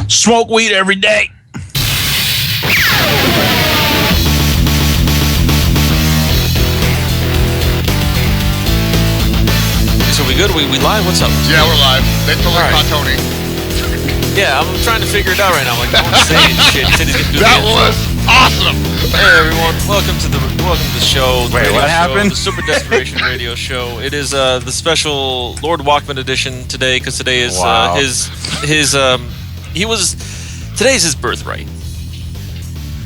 Smoke weed every day. So we good? We live? What's up? Yeah, we're live. They totally caught Tony. Yeah, I'm trying to figure it out right now. I'm like, don't say shit. He said he's gonna do that was awesome. Hey everyone, welcome to the show. Wait, what happened? The Super Desperation Radio show. It is the special Lord Walkman edition today because today is today's his birthright.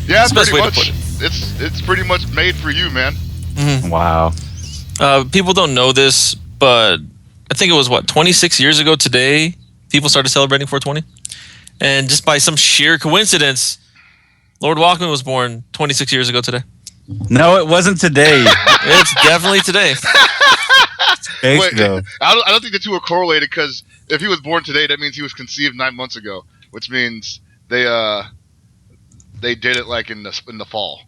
Yeah, That's the best pretty way much. to put it. It's pretty much made for you, man. Mm-hmm. Wow. People don't know this, but I think it was 26 years ago today. People started celebrating 420, and just by some sheer coincidence, Lord Walkman was born 26 years ago today. No, it wasn't today. It's definitely today. Wait, I don't think the two are correlated because if he was born today, that means he was conceived 9 months ago, which means they did it like in the fall,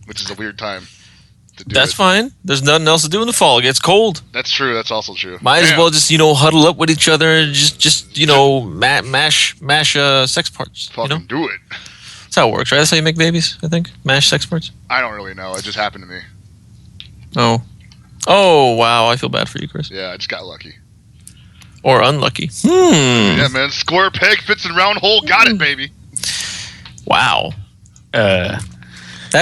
which is a weird time to do That's it. fine. There's nothing else to do in the fall. It gets cold. That's true. That's also true. Might as well just huddle up with each other and just mash sex parts. Fucking do it. That's how it works, right? That's how you make babies, I think. Mash sex parts. I don't really know. It just happened to me. Oh, wow. I feel bad for you, Chris. Yeah, I just got lucky. Or unlucky. Yeah, man. Square peg fits in round hole. Got it, baby. Wow. That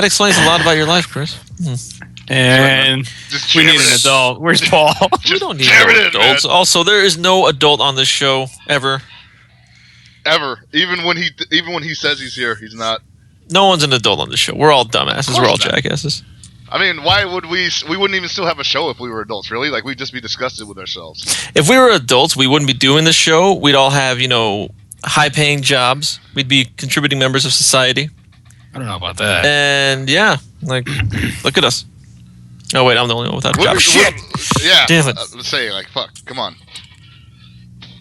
explains a lot about your life, Chris. And we need an adult. Where's Paul? We don't need no adults. Also, there is no adult on this show ever. Ever. Even when he says he's here, he's not. No one's an adult on this show. We're all dumbasses. We're all jackasses. I mean, why would we wouldn't even still have a show if we were adults, really? Like, we'd just be disgusted with ourselves. If we were adults, we wouldn't be doing this show. We'd all have, high-paying jobs. We'd be contributing members of society. I don't know about that. And, yeah, look at us. Oh, wait, I'm the only one without a job. Shit! Yeah. Damn it. Let's say, fuck, come on.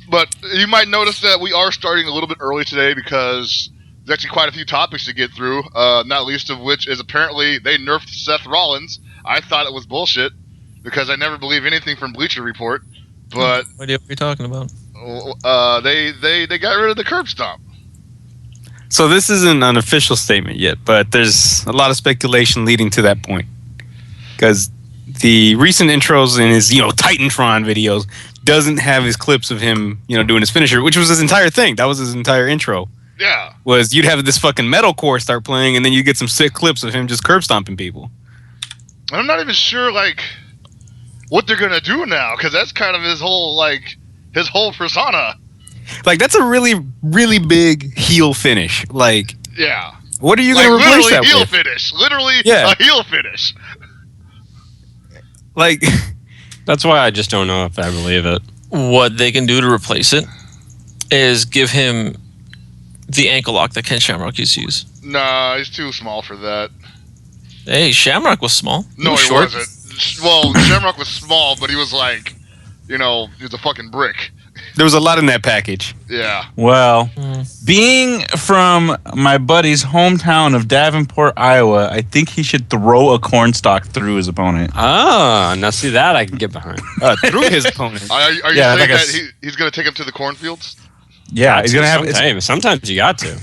But you might notice that we are starting a little bit early today because there's actually quite a few topics to get through, not least of which is apparently they nerfed Seth Rollins. I thought it was bullshit because I never believe anything from Bleacher Report, but... What are you talking about? They got rid of the curb stomp. So this isn't an official statement yet, but there's a lot of speculation leading to that point. Because the recent intros in his, Titantron videos doesn't have his clips of him, doing his finisher, which was his entire thing. That was his entire intro. Yeah. Was you'd have this fucking metalcore start playing, and then you get some sick clips of him just curb stomping people. I'm not even sure, what they're gonna do now, because that's kind of his whole persona. That's a really, really big heel finish. Yeah. What are you gonna replace that heel with? Finish. Literally, Yeah. a heel finish. That's why I just don't know if I believe it. What they can do to replace it is give him the ankle lock that Ken Shamrock used to use. Nah, he's too small for that. Hey, Shamrock was small. No, he short. wasn't. Well, Shamrock was small, but he was he was a fucking brick. There was a lot in that package. Yeah. Well, being from my buddy's hometown of Davenport, Iowa, I think he should throw a cornstalk through his opponent. Ah, now see that I can get behind. Through his opponent. Are you saying that he's going to take him to the cornfields? Yeah, he's gonna have. Sometimes you got to.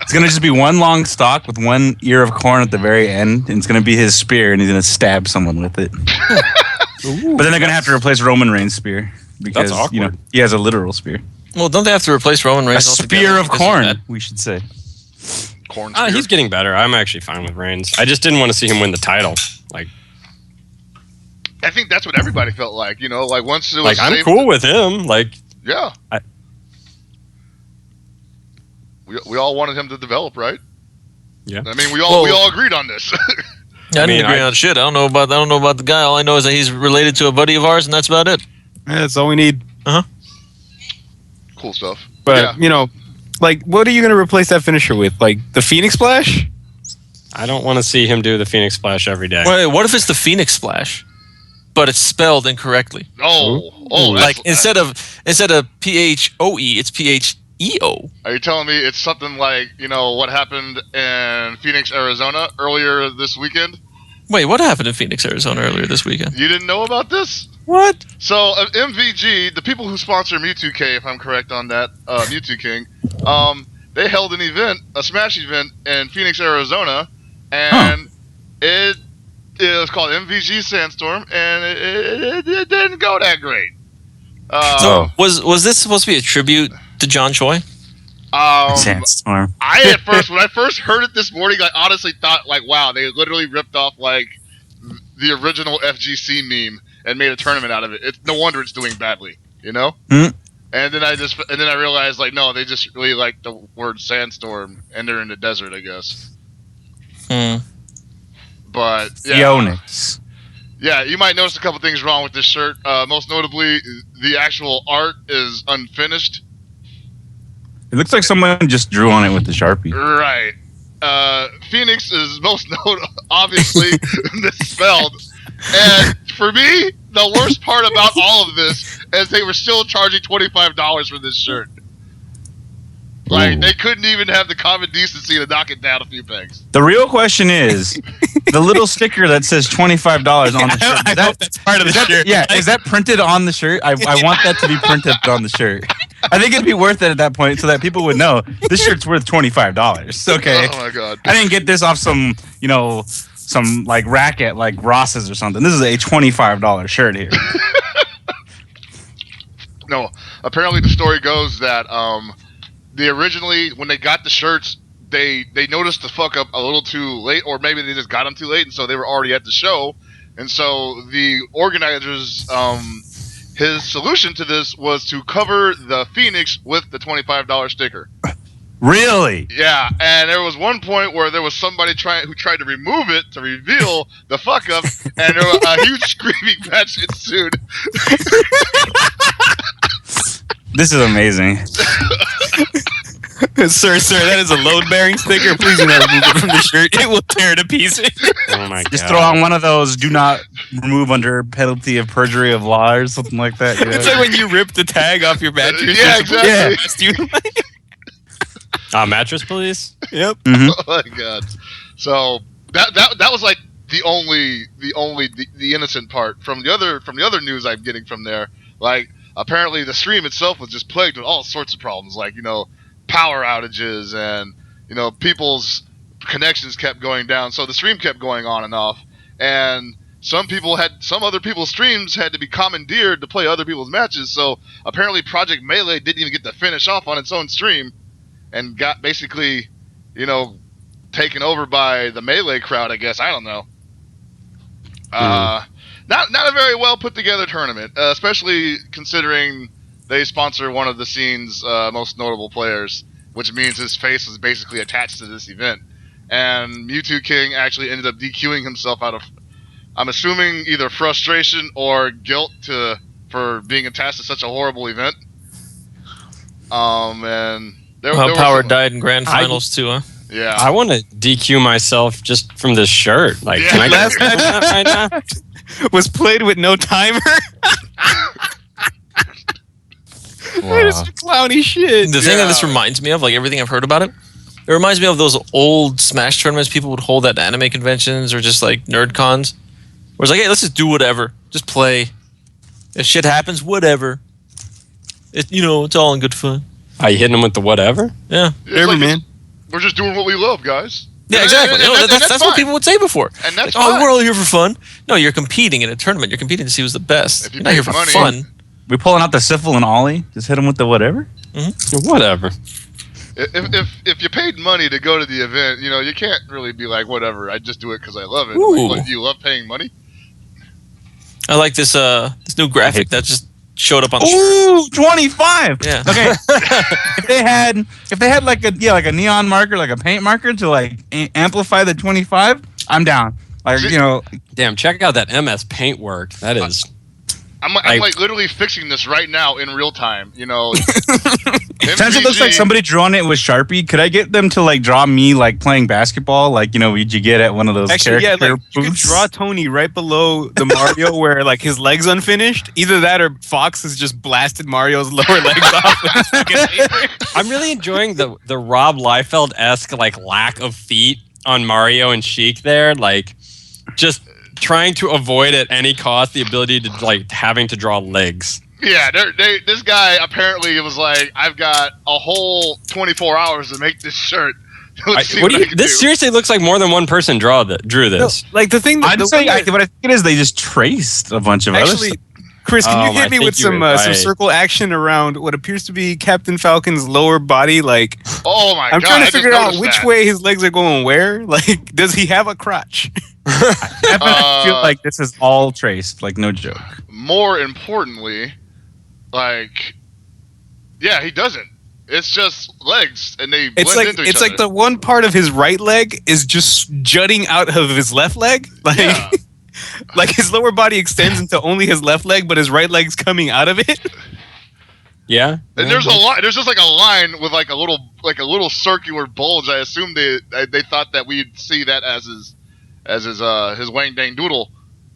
It's gonna just be one long stalk with one ear of corn at the very end, and it's gonna be his spear, and he's gonna stab someone with it. But then they're gonna have to replace Roman Reigns' spear because That's awkward. he has a literal spear. Well, don't they have to replace Roman Reigns? A spear of corn, we should say. Corn spear. He's getting better. I'm actually fine with Reigns. I just didn't want to see him win the title. I think that's what everybody felt like. Once it was I'm cool with him. Yeah. We all wanted him to develop, right? Yeah. I mean, we all agreed on this. I didn't agree on shit. I don't know about the guy. All I know is that he's related to a buddy of ours, and that's about it. Yeah, that's all we need. Cool stuff. But what are you gonna replace that finisher with? The Phoenix Splash? I don't want to see him do the Phoenix Splash every day. Wait, what if it's the Phoenix Splash, but it's spelled incorrectly? Instead of PHOE, it's PHEO. Are you telling me it's something like what happened in Phoenix, Arizona earlier this weekend? Wait, what happened in Phoenix, Arizona earlier this weekend? You didn't know about this? What? So MVG, the people who sponsor Mewtwo K, if I'm correct on that, Mewtwo King, They held an event, a Smash event in Phoenix, Arizona, and it was called MVG Sandstorm, and it didn't go that great. So was this supposed to be a tribute to John Choi? Sandstorm. When I first heard it this morning, I honestly thought, like, wow, they literally ripped off, like, the original FGC meme and made a tournament out of it. It's no wonder it's doing badly, you know? Mm. And then I realized, like, no, they just really like the word sandstorm, and they're in the desert, I guess. But yeah, Phoenix. yeah, you might notice a couple things wrong with this shirt. Most notably, the actual art is unfinished. It looks like someone just drew on it with the Sharpie. Right. Phoenix is most obviously misspelled. And for me, the worst part about all of this is they were still charging $25 for this shirt. Like, they couldn't even have the common decency to knock it down a few pegs. The real question is, the little sticker that says $25 on the shirt. I hope that's part of the shirt. Yeah, is that printed on the shirt? I want that to be printed on the shirt. I think it'd be worth it at that point so that people would know this shirt's worth $25. Okay. Oh my god. I didn't get this off some like rack at like Ross's or something. This is a $25 shirt here. No, apparently the story goes that they originally, when they got the shirts, they noticed the fuck up a little too late, or maybe they just got them too late, and so they were already at the show. And so the organizers, his solution to this was to cover the Phoenix with the $25 sticker. Really? Yeah, and there was one point where there was somebody who tried to remove it to reveal the fuck up, and there was a huge screaming match ensued. This is amazing. Sir, that is a load-bearing sticker. Please do not remove it from the shirt. It will tear to pieces. Oh my god! Just throw on one of those "do not remove under penalty of perjury of law" or something like that. You know? It's like when you rip the tag off your mattress. Yeah, exactly. Mattress, please. Yep. Mm-hmm. Oh my god! So that was like the innocent part from the other news I'm getting from there. Like, apparently the stream itself was just plagued with all sorts of problems, like, power outages, and people's connections kept going down, so the stream kept going on and off, and some other people's streams had to be commandeered to play other people's matches. So apparently Project Melee didn't even get to finish off on its own stream, and got basically taken over by the Melee crowd, I guess. I don't know. Not a very well put together tournament, especially considering they sponsor one of the scene's most notable players, which means his face was basically attached to this event. And Mewtwo King actually ended up DQing himself out of, I'm assuming, either frustration or guilt for being attached to such a horrible event. And Power died in grand finals too, huh? Yeah. I want to DQ myself just from this shirt. Like, Yeah. can I get that right now? Was played with no timer. That is clowny shit. The thing that this reminds me of, like everything I've heard about it, it reminds me of those old Smash tournaments people would hold at anime conventions or just like nerd cons. Where it's like, hey, let's just do whatever. Just play. If shit happens, whatever. It's all in good fun. Are you hitting them with the whatever? Yeah. It's man. We're just doing what we love, guys. Yeah, exactly. And That's what fine. people would say before. And that's like, fine. we're all here for fun. No, you're competing in a tournament. You're competing to see who's the best. If you You're not here pay for money- fun. We pulling out the Syphil and Ollie? Just hit him with the whatever? Whatever. If you paid money to go to the event, you can't really be like, whatever, I just do it because I love it. Ooh. Like, you love paying money? I like this new graphic that just showed up on the Ooh, 25. Yeah. Okay. if they had like a neon marker, like a paint marker to like amplify the 25, I'm down. Like, Damn, check out that MS Paint work. That is. I'm like literally fixing this right now in real time. since it looks like somebody drew on it with Sharpie, could I get them to like draw me like playing basketball, like you get at one of those Actually, character you could booths? draw Tony right below the Mario where like his legs unfinished. Either that or Fox has just blasted Mario's lower legs off with his fucking laser. I'm really enjoying the Rob Liefeld-esque like lack of feet on Mario and Sheik there. Like, just trying to avoid at any cost the ability to like having to draw legs. Yeah, this guy apparently was like, I've got a whole 24 hours to make this shirt. Let's see what I can this do. seriously looks like more than one person drew this. No, like the thing that I'd say what I think it is, they just traced a bunch of other actually, stuff. Chris, can you I hit me with think you were some right. circle action around what appears to be Captain Falcon's lower body? Like, Oh my I'm god! trying I to just figure out noticed which that. way his legs are going where. Like, does he have a crotch? I feel like this is all traced, like no joke. More importantly, like, yeah, he doesn't. It's just legs, and they It's blend like into each other. the one part of his right leg is just jutting out of his left leg. Like, Yeah. like his lower body extends into only his left leg, but his right leg's coming out of it. Yeah. And there's a line. There's just like a line with like a little circular bulge. I assume they thought that we'd see that as his Wang Dang Doodle.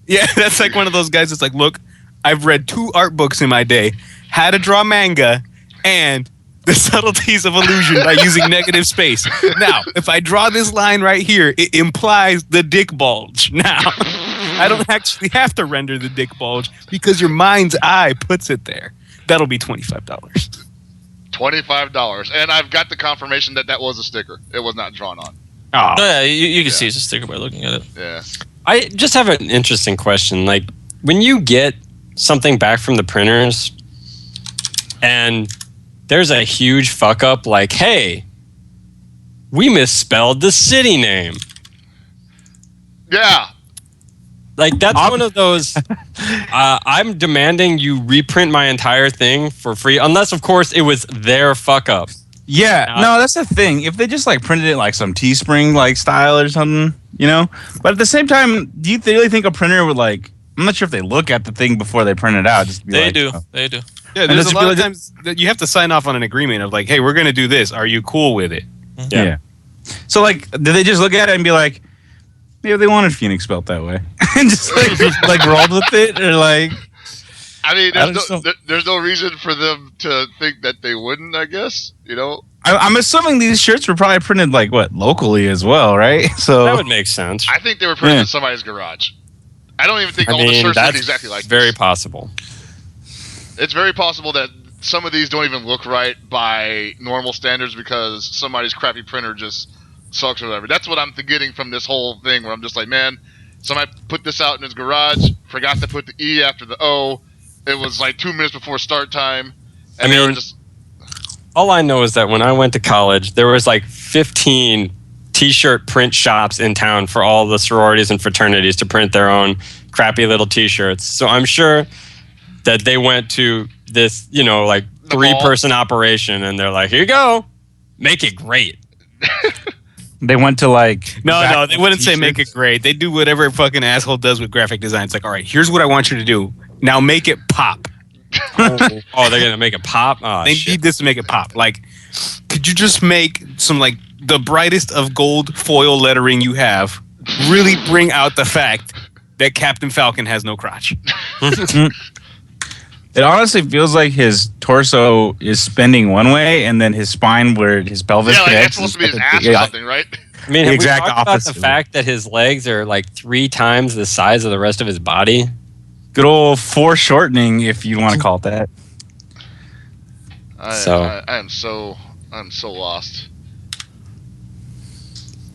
Yeah, that's like one of those guys that's like, look, I've read 2 art books in my day, how to draw manga, and the subtleties of illusion by using negative space. Now, if I draw this line right here, it implies the dick bulge. Now, I don't actually have to render the dick bulge because your mind's eye puts it there. That'll be $25. $25, and I've got the confirmation that was a sticker. It was not drawn on. Oh, No, yeah, you can see it's a sticker by looking at it. Yeah. I just have an interesting question. Like, when you get something back from the printers and there's a huge fuck up, like, hey, we misspelled the city name. Yeah. Like, that's one of those, I'm demanding you reprint my entire thing for free, unless, of course, it was their fuck up. Yeah, no, that's the thing. If they just like printed it like some Teespring like style or something, you know. But at the same time, do you really think a printer would like? I'm not sure if they look at the thing before they print it out. Just to be They like, do. oh. They do. yeah, And there's does a it lot feel of like- times that you have to sign off on an agreement of like, hey, we're going to do this. Are you cool with it? Yeah. So like, did they just look at it and be like, maybe they wanted Phoenix spelled that way, and just like rolled with it, or like? I mean, I just don't- there's no reason for them to think that they wouldn't. I guess, you know. I'm assuming these shirts were probably printed like what locally as well, right? So That would make sense. I think they were printed Yeah. in somebody's garage. I don't even think I all the mean, shirts that's look exactly like very this. possible. It's very possible that some of these don't even look right by normal standards because somebody's crappy printer just sucks or whatever. That's what I'm getting from this whole thing where I'm just like, man, somebody put this out in his garage, forgot to put the E after the O. It was like 2 minutes before start time. And they were just... All I know is that when I went to college, there was like 15 t-shirt print shops in town for all the sororities and fraternities to print their own crappy little t-shirts. So I'm sure that they went to this, you know, like The 3-person operation and they're like, here you go, make it great. they went to like No, they wouldn't say t-shirts. make it great. They do whatever a fucking asshole does with graphic design. It's like, all right, here's what I want you to do. Now make it pop. Oh, they're going to make it pop? Oh, They shit. need this to make it pop. Like, could you just make some like the brightest of gold foil lettering you have? Really bring out the fact that Captain Falcon has no crotch. It honestly feels like his torso is spinning one way, and then his spine, where his pelvis Yeah, like that's connects, supposed to be his is- ass or yeah. something, right? I mean, the have exact we talked about opposite. the fact that his legs are like 3 times the size of the rest of his body? Good old foreshortening, if you want to call it that. I'm so lost.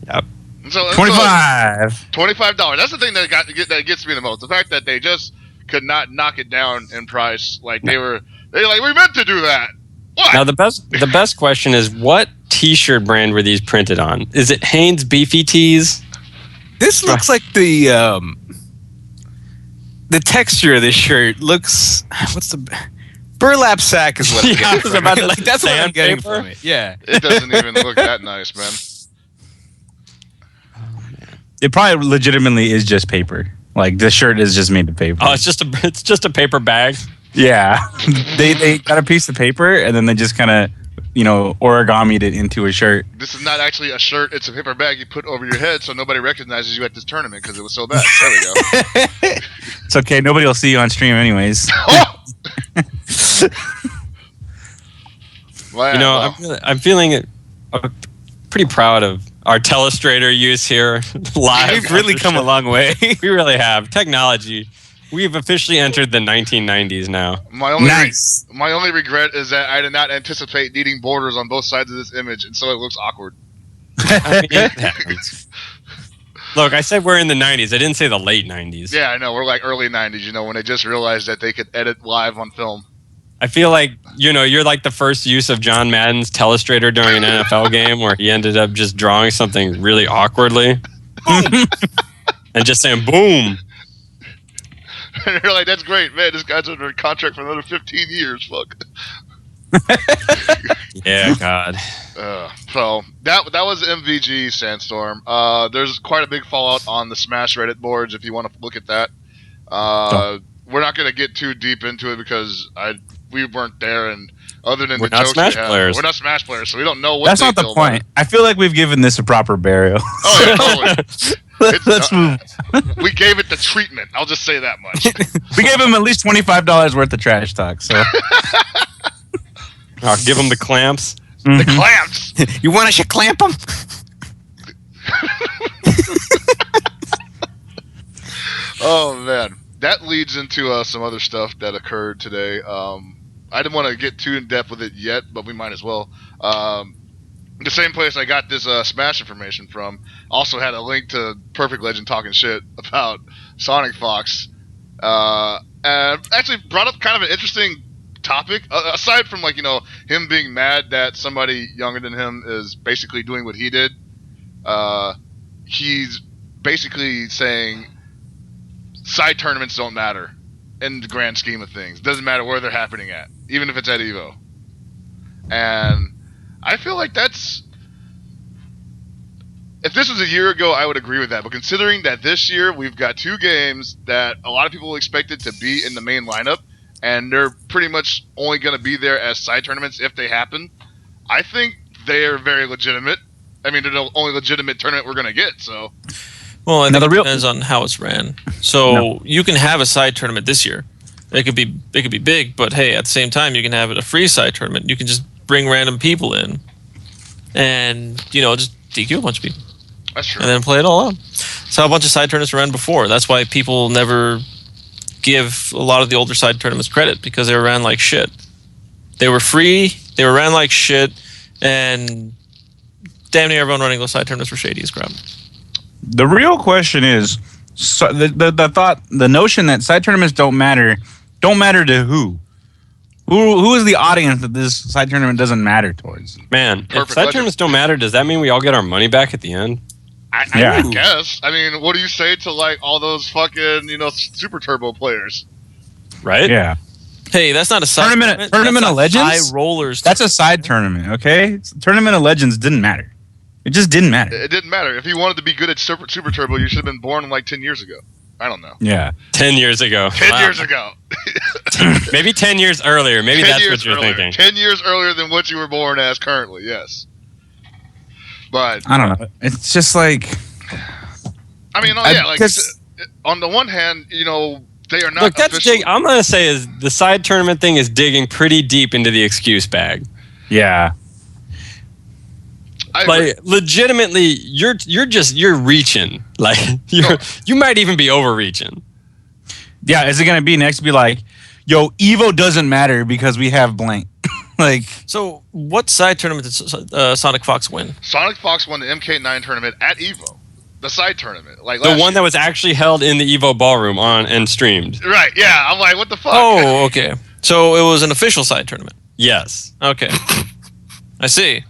Yep. So, $25. $25. That's the thing that gets me the most. The fact that they just could not knock it down in price. Like they like, we meant to do that. What? Now the best question is, what T-shirt brand were these printed on? Is it Hanes Beefy Tees? This looks like the texture of this shirt looks. What's the burlap sack is what I'm Yeah, getting I was from about it. to Like that's what I'm getting sandpaper. from it. Yeah. It doesn't even look that nice, man. It probably legitimately is just paper. Like the shirt is just made of paper. Oh, it's just a paper bag. Yeah, they got a piece of paper and then they just kind of, origamied it into a shirt. This is not actually a shirt. It's a paper bag you put over your head so nobody recognizes you at this tournament because it was so bad. There we go. It's okay. Nobody will see you on stream anyways. Oh! Wow. I'm feeling pretty proud of our telestrator use here live. We've really come a long way. We really have. Technology We've officially entered the 1990s now. My only Nice. my only regret is that I did not anticipate needing borders on both sides of this image, and so it looks awkward. I mean, it happens. Look, I said we're in the 90s. I didn't say the late 90s. Yeah, I know. We're like early 90s, you know, when they just realized that they could edit live on film. I feel like, you're like the first use of John Madden's telestrator during an NFL game where he ended up just drawing something really awkwardly. And just saying, boom. And you're like, that's great, man. This guy's under contract for another 15 years. Fuck. Yeah, God. So that was MVG Sandstorm. There's quite a big fallout on the Smash Reddit boards if you want to look at that. We're not going to get too deep into it because we weren't there, and other than We're the not jokes Smash we had, players. we're not Smash players, so we don't know what. That's they not the feel about point. it. I feel like we've given this a proper burial. Oh yeah, totally. Let's move. We gave it the treatment. I'll just say that much. We gave him at least $25 worth of trash talk. So I'll give him the clamps. The clamps. You want us to clamp them? Oh man, that leads into some other stuff that occurred today. I didn't want to get too in depth with it yet, but we might as well. The same place I got this Smash information from also had a link to Perfect Legend talking shit about Sonic Fox, and actually brought up kind of an interesting topic. Aside from him being mad that somebody younger than him is basically doing what he did, he's basically saying side tournaments don't matter in the grand scheme of things. Doesn't matter where they're happening at, even if it's at EVO. And I feel like if this was a year ago, I would agree with that. But considering that this year we've got two games that a lot of people expected to be in the main lineup, and they're pretty much only going to be there as side tournaments if they happen, I think they are very legitimate. I mean, they're the only legitimate tournament we're going to get, so... Well, I think it depends on how it's ran. So you can have a side tournament this year. It could be big, but hey, at the same time, you can have it a free side tournament. You can just bring random people in, and just DQ a bunch of people. That's true. And then play it all out. That's how a bunch of side tournaments ran before. That's why people never give a lot of the older side tournaments credit, because they were ran like shit. They were free. They were ran like shit, and damn near everyone running those side tournaments were shady as crap. the real question is, so the notion that side tournaments don't matter to who? Who is the audience that this side tournament doesn't matter towards? Man, if Perfect side Legend. tournaments don't matter, does that mean we all get our money back at the end? I guess. I mean, what do you say to all those fucking Super Turbo players? Right? Yeah. Hey, that's not a side Tournament That's of a Legends? high rollers. That's a side tournament, okay? Tournament of Legends didn't matter. It just didn't matter. It didn't matter. If you wanted to be good at Super Turbo, you should have been born 10 years ago. I don't know. Yeah. 10 years ago. 10 years ago. Maybe 10 years earlier. Maybe 10 that's years what you're earlier. thinking. 10 years earlier than what you were born as currently, yes. But, I don't know. It's just like... I mean, on the one hand, they are not Look, that's officially... I'm going to say is the side tournament thing is digging pretty deep into the excuse bag. Yeah. I agree. Like legitimately, you're reaching. Like you might even be overreaching. Yeah, is it going to be next to be like, yo, EVO doesn't matter because we have blank? So, what side tournament did Sonic Fox win? Sonic Fox won the MK9 tournament at EVO. The side tournament. The one that was actually held in the EVO ballroom and streamed. Right, yeah. I'm like, what the fuck? Oh, okay. So, it was an official side tournament. Yes. Okay. I see.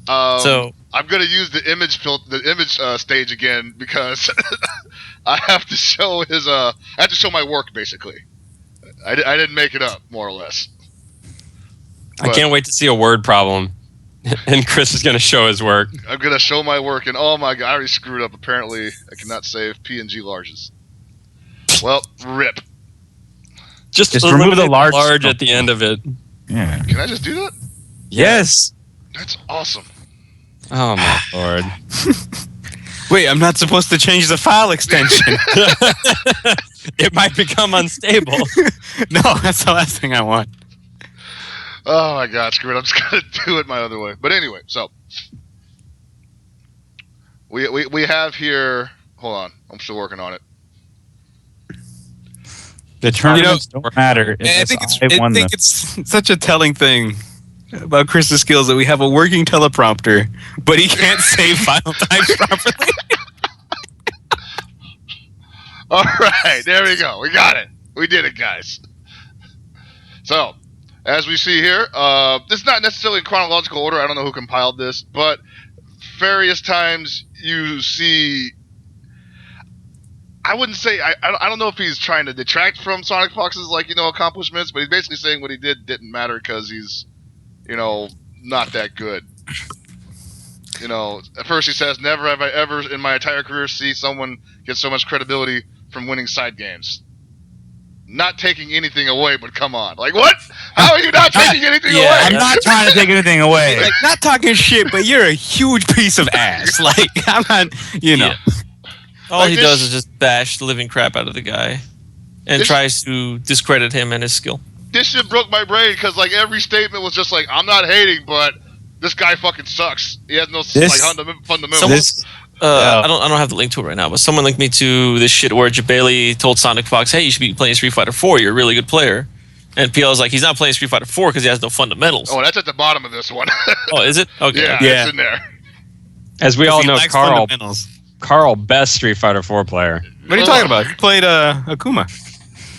So I'm gonna use the image stage again because I have to show I have to show my work basically. I didn't make it up, more or less. I can't wait to see a word problem, and Chris is gonna show his work. I'm gonna show my work, and oh my god, I already screwed up. Apparently, I cannot save PNG larges. Well, rip. Just remove the large at the end of it. Yeah. Can I just do that? Yes. That's awesome. Oh my lord. Wait, I'm not supposed to change the file extension. It might become unstable. No, that's the last thing I want. Oh my god, screw it. I'm just gonna do it my other way. But anyway, so we have here. Hold on, I'm still working on it. The tournaments don't matter. I think it's such a telling thing about Chris's skills that we have a working teleprompter, but he can't say final times properly. All right, there we go. We got it. We did it, guys. So, as we see here, this is not necessarily in chronological order. I don't know who compiled this, but various times you see. I wouldn't say I don't know if he's trying to detract from Sonic Fox's accomplishments, but he's basically saying what he didn't matter because he's not that good. At first he says, "Never have I ever in my entire career see someone get so much credibility from winning side games." Not taking anything away, but come on, like what? How are you not taking anything away? I'm not trying to take anything away. Like, not talking shit, but you're a huge piece of ass. Like I'm not, Yeah. All he does is just bash the living crap out of the guy and tries to discredit him and his skill. This shit broke my brain because every statement was just like, I'm not hating, but this guy fucking sucks. He has no fundamentals. I don't have the link to it right now, but someone linked me to this shit where Jabali told Sonic Fox, "Hey, you should be playing Street Fighter 4. You're a really good player." And PL's like, he's not playing Street Fighter 4 because he has no fundamentals. Oh, that's at the bottom of this one. Oh, is it? Okay. Yeah, it's in there. As we all know, Carl, best Street Fighter 4 player. What are you talking about? He played Akuma,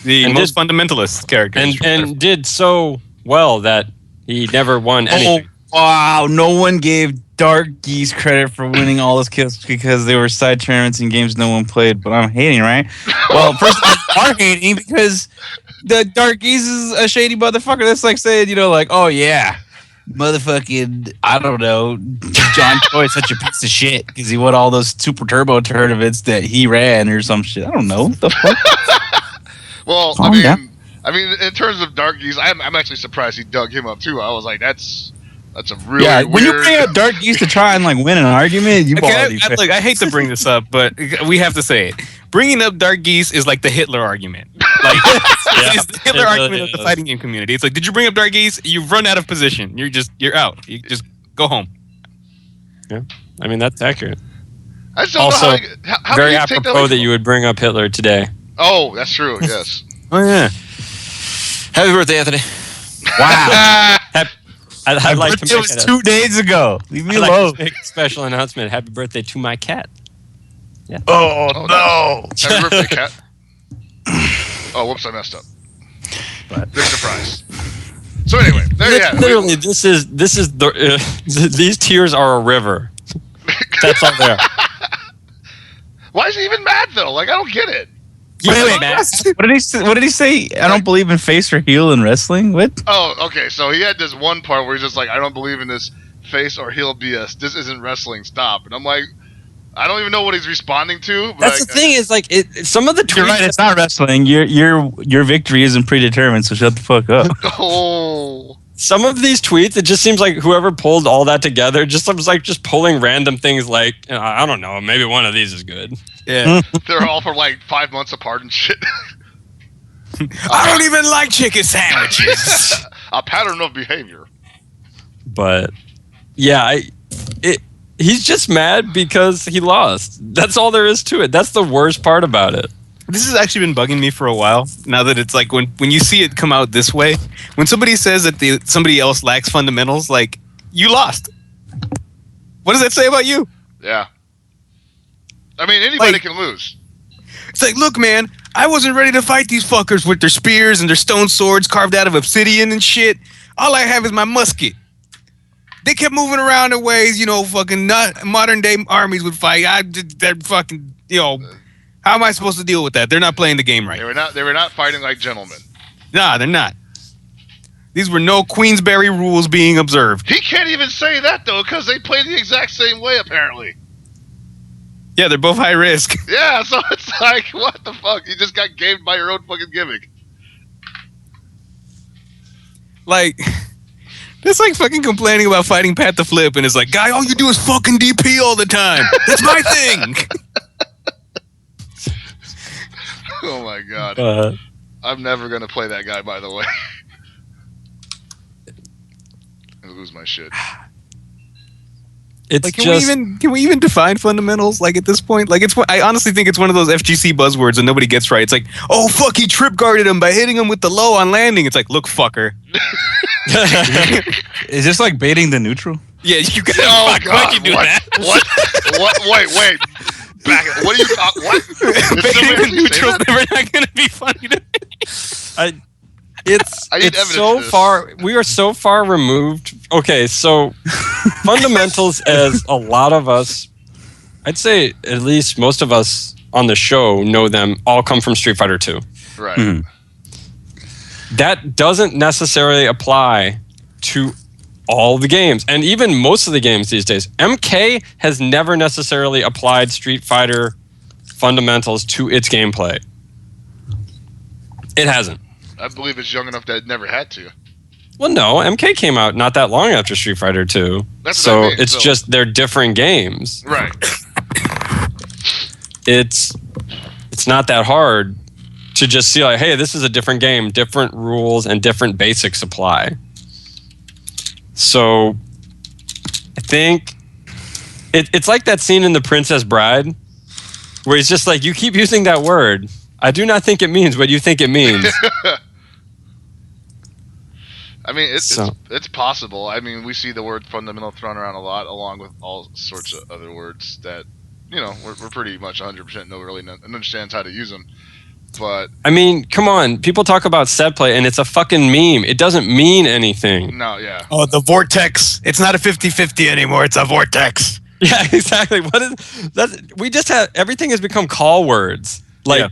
the most fundamentalist character. And did so well that he never won anything. Oh, wow. No one gave Dark Geese credit for winning all his kills because they were side tournaments in games no one played, but I'm hating, right? Well, first of all, you are hating because the Dark Geese is a shady motherfucker. That's like saying, oh yeah, motherfucking, I don't know, John Choi is such a piece of shit because he won all those Super Turbo tournaments that he ran or some shit. I don't know. What the fuck? Well, I mean, in terms of Dark Geese, I'm actually surprised he dug him up too. I was like, that's a really weird... When you bring up Dark Geese to try and win an argument, you look, I hate to bring this up, but we have to say it. Bringing up Dark Geese is like the Hitler argument. Like it's the Hitler argument of the fighting game community. It's like, did you bring up Dark Geese? You've run out of position. You're out. You just go home. Yeah, I mean that's accurate. I just don't also, know how very apropos that you would bring up Hitler today. Oh, that's true. Yes. Oh yeah. Happy birthday, Anthony. Wow. I'd like to make it was 2 days ago. Leave me alone. Like to make a special announcement. Happy birthday to my cat. Yeah. Oh no! Happy birthday, cat. Oh, whoops! I messed up. But big surprise. So anyway, there you have it. Literally, this is these tears are a river. That's all there. Why is he even mad though? Like I don't get it. Wait, what did he say? I don't believe in face or heel in wrestling. What? Oh, okay. So he had this one part where he's just like, I don't believe in this face or heel BS. This isn't wrestling. Stop. And I'm like, I don't even know what he's responding to. But that's the thing is like some of the tweets. You're right. It's not wrestling. Your victory isn't predetermined. So shut the fuck up. Oh. Some of these tweets, it just seems like whoever pulled all that together just was like just pulling random things like, I don't know, maybe one of these is good. Yeah. They're all for like 5 months apart and shit. I don't even like chicken sandwiches. A pattern of behavior. But yeah, he's just mad because he lost. That's all there is to it. That's the worst part about it. This has actually been bugging me for a while. Now that it's like when you see it come out this way, when somebody says that somebody else lacks fundamentals, like you lost. What does that say about you? Yeah. I mean, anybody can lose. It's like, look, man, I wasn't ready to fight these fuckers with their spears and their stone swords carved out of obsidian and shit. All I have is my musket. They kept moving around in ways, fucking not modern day armies would fight. They're fucking, how am I supposed to deal with that? They're not playing the game right. They were not fighting like gentlemen. Nah, they're not. These were no Queensberry rules being observed. He can't even say that though, because they play the exact same way apparently. Yeah, they're both high risk. Yeah, so it's like, what the fuck? You just got gamed by your own fucking gimmick. Like, that's like fucking complaining about fighting Pat the Flip, and it's like, guy, all you do is fucking DP all the time. That's my thing. Oh my god. I'm never gonna play that guy, by the way. I lose my shit. It's Like, just can we even define fundamentals? Like at this point, like I honestly think it's one of those FGC buzzwords that nobody gets right. It's like, oh fuck, he trip guarded him by hitting him with the low on landing. It's like, look, fucker. Is this like baiting the neutral? Yeah, you got. Oh fuck, God! why'd you do that? What? Wait. Back. What are you talking? What? Baiting the neutral's never not gonna be funny to me. It's I need evidence so for this. far. We are so far removed. Okay, so fundamentals, as a lot of us, I'd say at least most of us on the show know them, all come from Street Fighter 2. Right. Mhm. That doesn't necessarily apply to all the games, and even most of the games these days. MK has never necessarily applied Street Fighter fundamentals to its gameplay. It hasn't. I believe it's young enough that it never had to. Well, no, MK came out not that long after Street Fighter 2. That's so what I mean, it's so- just they're different games. Right. It's not that hard to just see like, hey, this is a different game, different rules and different basics apply. So I think it's like that scene in The Princess Bride where he's just like, you keep using that word. I do not think it means what you think it means. I mean, So- it's possible. I mean, we see the word fundamental thrown around a lot, along with all sorts of other words that, you know, we're pretty much 100% understands how to use them. But I mean, come on. People talk about set play and it's a fucking meme. It doesn't mean anything. no, yeah. Oh, the vortex. It's not a 50-50 anymore. It's a vortex. Yeah, exactly. What is that? We just have everything has become call words. Like Yeah.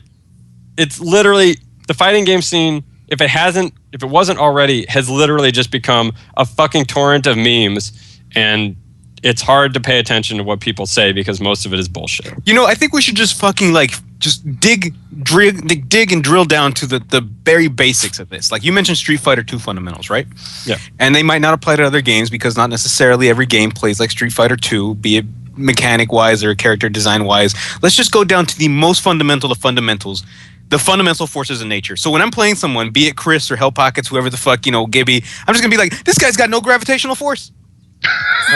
it's literally the fighting game scene. If it wasn't already, has literally just become a fucking torrent of memes, and it's hard to pay attention to what people say because most of it is bullshit. You know, I think we should just fucking just dig and drill down to the very basics of this. Like you mentioned Street Fighter 2 fundamentals, right? Yeah. And they might not apply to other games because not necessarily every game plays like Street Fighter 2, be it mechanic wise or character design wise. Let's just go down to the most fundamental of fundamentals. The fundamental forces of nature. So when I'm playing someone, be it Chris or Hell Pockets, whoever the fuck, Gibby, I'm just gonna be like, this guy's got no gravitational force.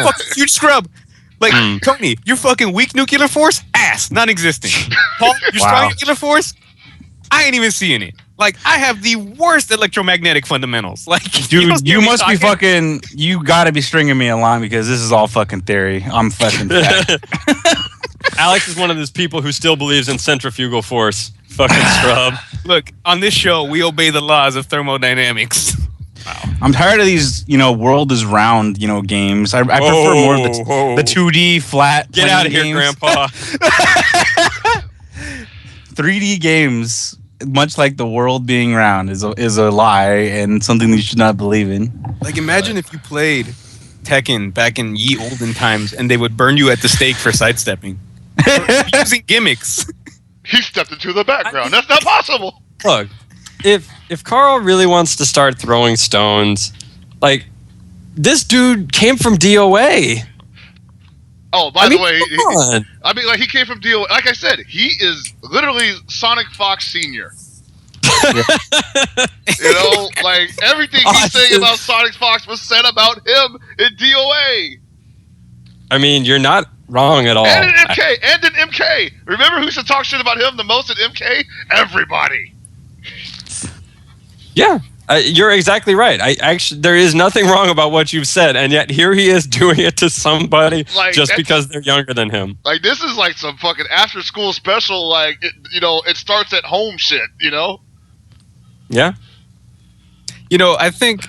Fucking huge scrub. Like, Tony, your fucking weak nuclear force? Ass. Non-existent. Paul, your strong nuclear force? I ain't even seeing it. Like, I have the worst electromagnetic fundamentals. Like, Dude, you must be fucking. You gotta be stringing me along because this is all fucking theory. I'm fucking fat. Alex is one of those people who still believes in centrifugal force. Fucking scrub. Look, on this show, we obey the laws of thermodynamics. I'm tired of these, world is round, games. I prefer more of the 2D flat. Get out of here, games. Grandpa. 3D games, much like the world being round, is a lie and something that you should not believe in. Like, imagine if you played Tekken back in ye olden times and they would burn you at the stake for sidestepping. Using gimmicks. He stepped into the background. That's not possible. Look, if Carl really wants to start throwing stones, like, this dude came from DOA. Oh, by the way, come on. he came from DO. Like I said, he is literally Sonic Fox Senior. Like everything he's saying about Sonic Fox was said about him in DOA. I mean, you're not wrong at all. And in MK. Remember who used to talk shit about him the most at MK? Everybody. Yeah, you're exactly right. There is nothing wrong about what you've said, and yet here he is doing it to somebody just because they're younger than him. Like, this is like some fucking after school special. Like, it starts at home shit. Yeah. I think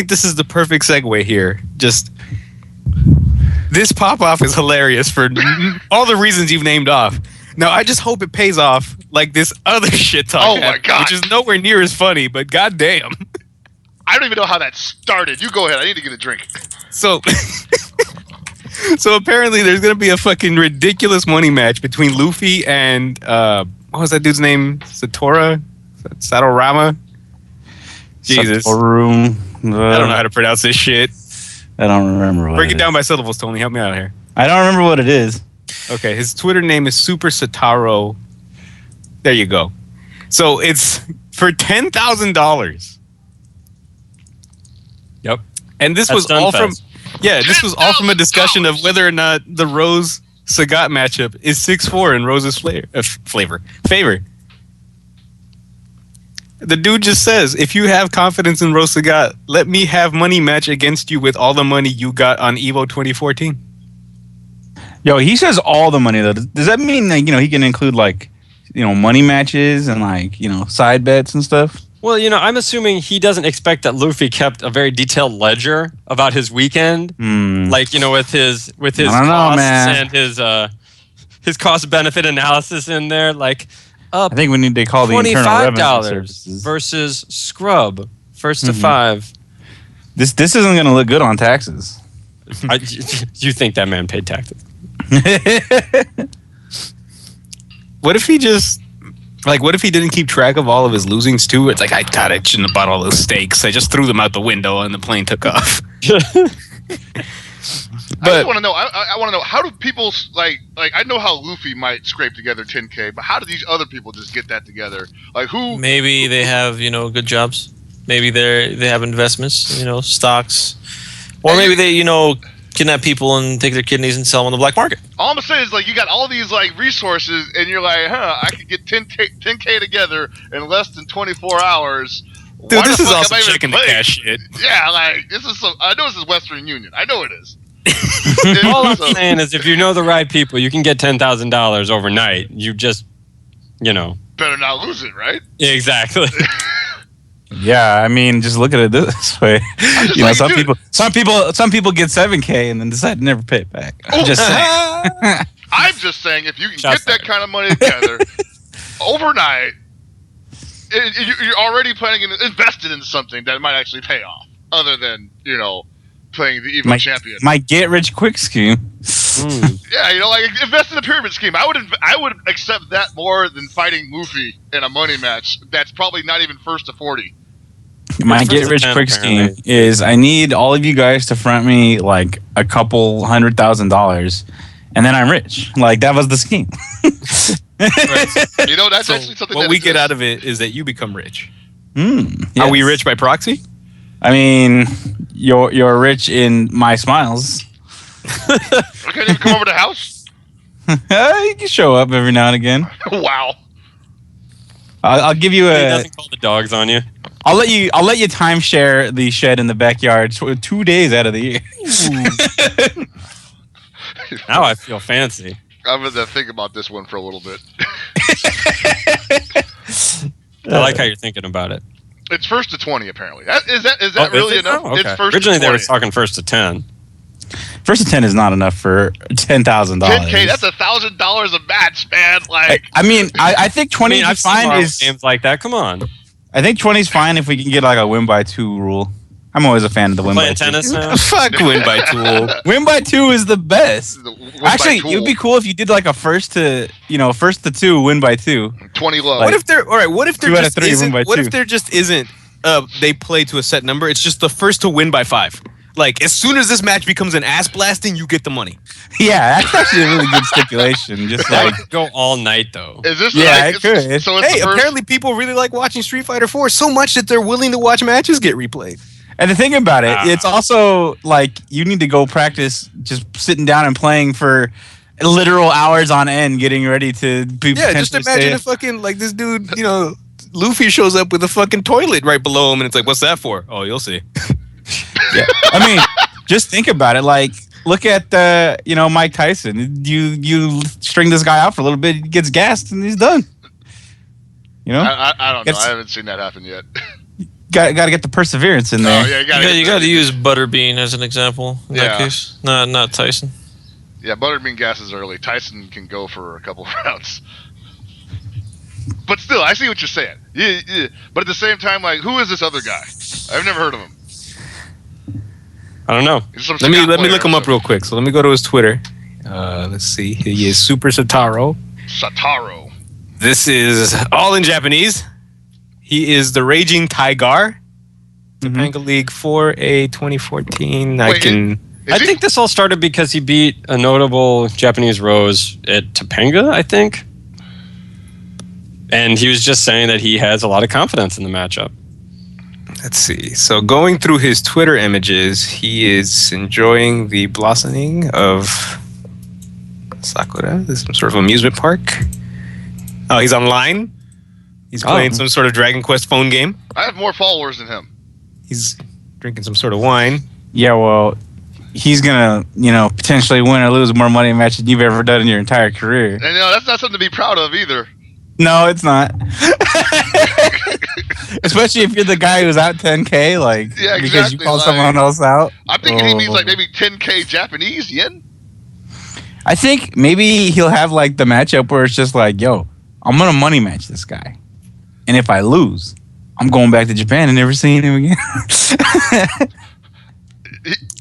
this is the perfect segue here. Just this pop off is hilarious for all the reasons you've named off. Now, I just hope it pays off like this other shit talk. Oh my God. Which is nowhere near as funny, but goddamn. I don't even know how that started. You go ahead. I need to get a drink. So apparently there's going to be a fucking ridiculous money match between Luffy and, what was that dude's name? Satorama? Jesus. Satoru, I don't know how to pronounce this shit. I don't remember what Break it down by syllables, Tony. Help me out here. I don't remember what it is. Okay, his Twitter name is Super Sataro. There you go. So it's for $10,000. Yep. And this That's was all from Stunfest. Yeah, this was all from a discussion of whether or not the Rose Sagat matchup is 6-4 in Rose's favor. The dude just says, if you have confidence in Rose Sagat, let me have money match against you with all the money you got on Evo 2014. Yo, he says all the money though. Does that mean like, he can include like, money matches and like, side bets and stuff? Well, I'm assuming he doesn't expect that Luffy kept a very detailed ledger about his weekend, like with his costs and his cost benefit analysis in there. Like, I think we need to call the Internal Revenue Services versus Scrub first to 5. This isn't going to look good on taxes. You think that man paid taxes? What if he just what if he didn't keep track of all of his losings too? It's like, I shouldn't have bought all those steaks. I just threw them out the window and the plane took off. I just want to know. I want to know, how do people like? I know how Luffy might scrape together 10K, but how do these other people just get that together? Like who? Maybe they have good jobs. Maybe they have investments, stocks, or maybe they kidnap people and take their kidneys and sell them on the black market. All I'm saying is you got all these resources, and you're like, I could get 10K together in less than 24 hours. Dude, this is also checking the cash shit. Yeah, this is I know this is Western Union. I know it is. All I'm saying is, if you know the right people, you can get $10,000 overnight. You just, better not lose it, right? Exactly. Yeah, I mean, just look at it this way. Some people get 7K and then decide to never pay it back. I'm just saying. I'm just saying, if you can get that kind of money together overnight, you're already planning to invest it in something that might actually pay off, other than playing the evil champion. My get rich quick scheme. Yeah, invest in a pyramid scheme. I would accept that more than fighting Luffy in a money match. That's probably not even first to 40. My get rich quick scheme is I need all of you guys to front me like a couple $100,000, and then I'm rich. Like that was the scheme. Right. That's actually something. What we get out of it is that you become rich. Yes. Are we rich by proxy? I mean, you're rich in my smiles. Can you come over to the house? You can show up every now and again. Wow. I'll give you He doesn't call the dogs on you. I'll let you timeshare the shed in the backyard 2 days out of the year. Now I feel fancy. I'm gonna think about this one for a little bit. I like how you're thinking about it. It's first to 20, apparently. Is that really enough? Okay. It's first Originally, to 20. they were talking first to 10. First to 10 is not enough for $10,000. 10K, that's $1,000 a match, man. I think 20 is fine. Games like that. Come on. I think 20 is fine if we can get like a win by 2 rule. I'm always a fan of the win by 2. Playing tennis now? Fuck win by 2. Win by 2 is the best. Actually, it would be cool if you did like a first to 2 win by 2. 20 low. What if there just isn't they play to a set number? It's just the first to win by 5. Like, as soon as this match becomes an ass blasting, you get the money. Yeah, that's actually a really good stipulation. Just That like would go all night, though. Is this it could. So it's apparently people really like watching Street Fighter 4 so much that they're willing to watch matches get replayed. And the thing about it, it's also like you need to go practice just sitting down and playing for literal hours on end, getting ready to be. Yeah, just imagine if fucking like this dude, Luffy shows up with a fucking toilet right below him, and it's like, what's that for? Oh, you'll see. Yeah. I mean, just think about it. Like, look at Mike Tyson. You string this guy out for a little bit, he gets gassed, and he's done. I don't know. I haven't seen that happen yet. Got to get the perseverance in there. Oh, yeah, You got to use Butterbean as an example in that case. Not Tyson. Yeah, Butterbean gasses early. Tyson can go for a couple rounds. But still, I see what you're saying. Yeah. But at the same time, like, who is this other guy? I've never heard of him. I don't know. Let me look him up real quick. So let me go to his Twitter. Let's see. He is Super Sataro. Sataro. This is all in Japanese. He is the Raging Tiger. Topanga League 4A 2014. Wait, I think this all started because he beat a notable Japanese Rose at Topanga, I think. And he was just saying that he has a lot of confidence in the matchup. Let's see. So going through his Twitter images, he is enjoying the blossoming of Sakura. This is some sort of amusement park. Oh, he's online? He's playing some sort of Dragon Quest phone game? I have more followers than him. He's drinking some sort of wine. Yeah, well, he's gonna, potentially win or lose more money match than you've ever done in your entire career. And that's not something to be proud of either. No, it's not. Especially if you're the guy who's out 10K, because you call someone else out. I'm thinking he means maybe 10K Japanese yen. I think maybe he'll have the matchup where it's just yo, I'm gonna money match this guy, and if I lose, I'm going back to Japan and never seeing him again.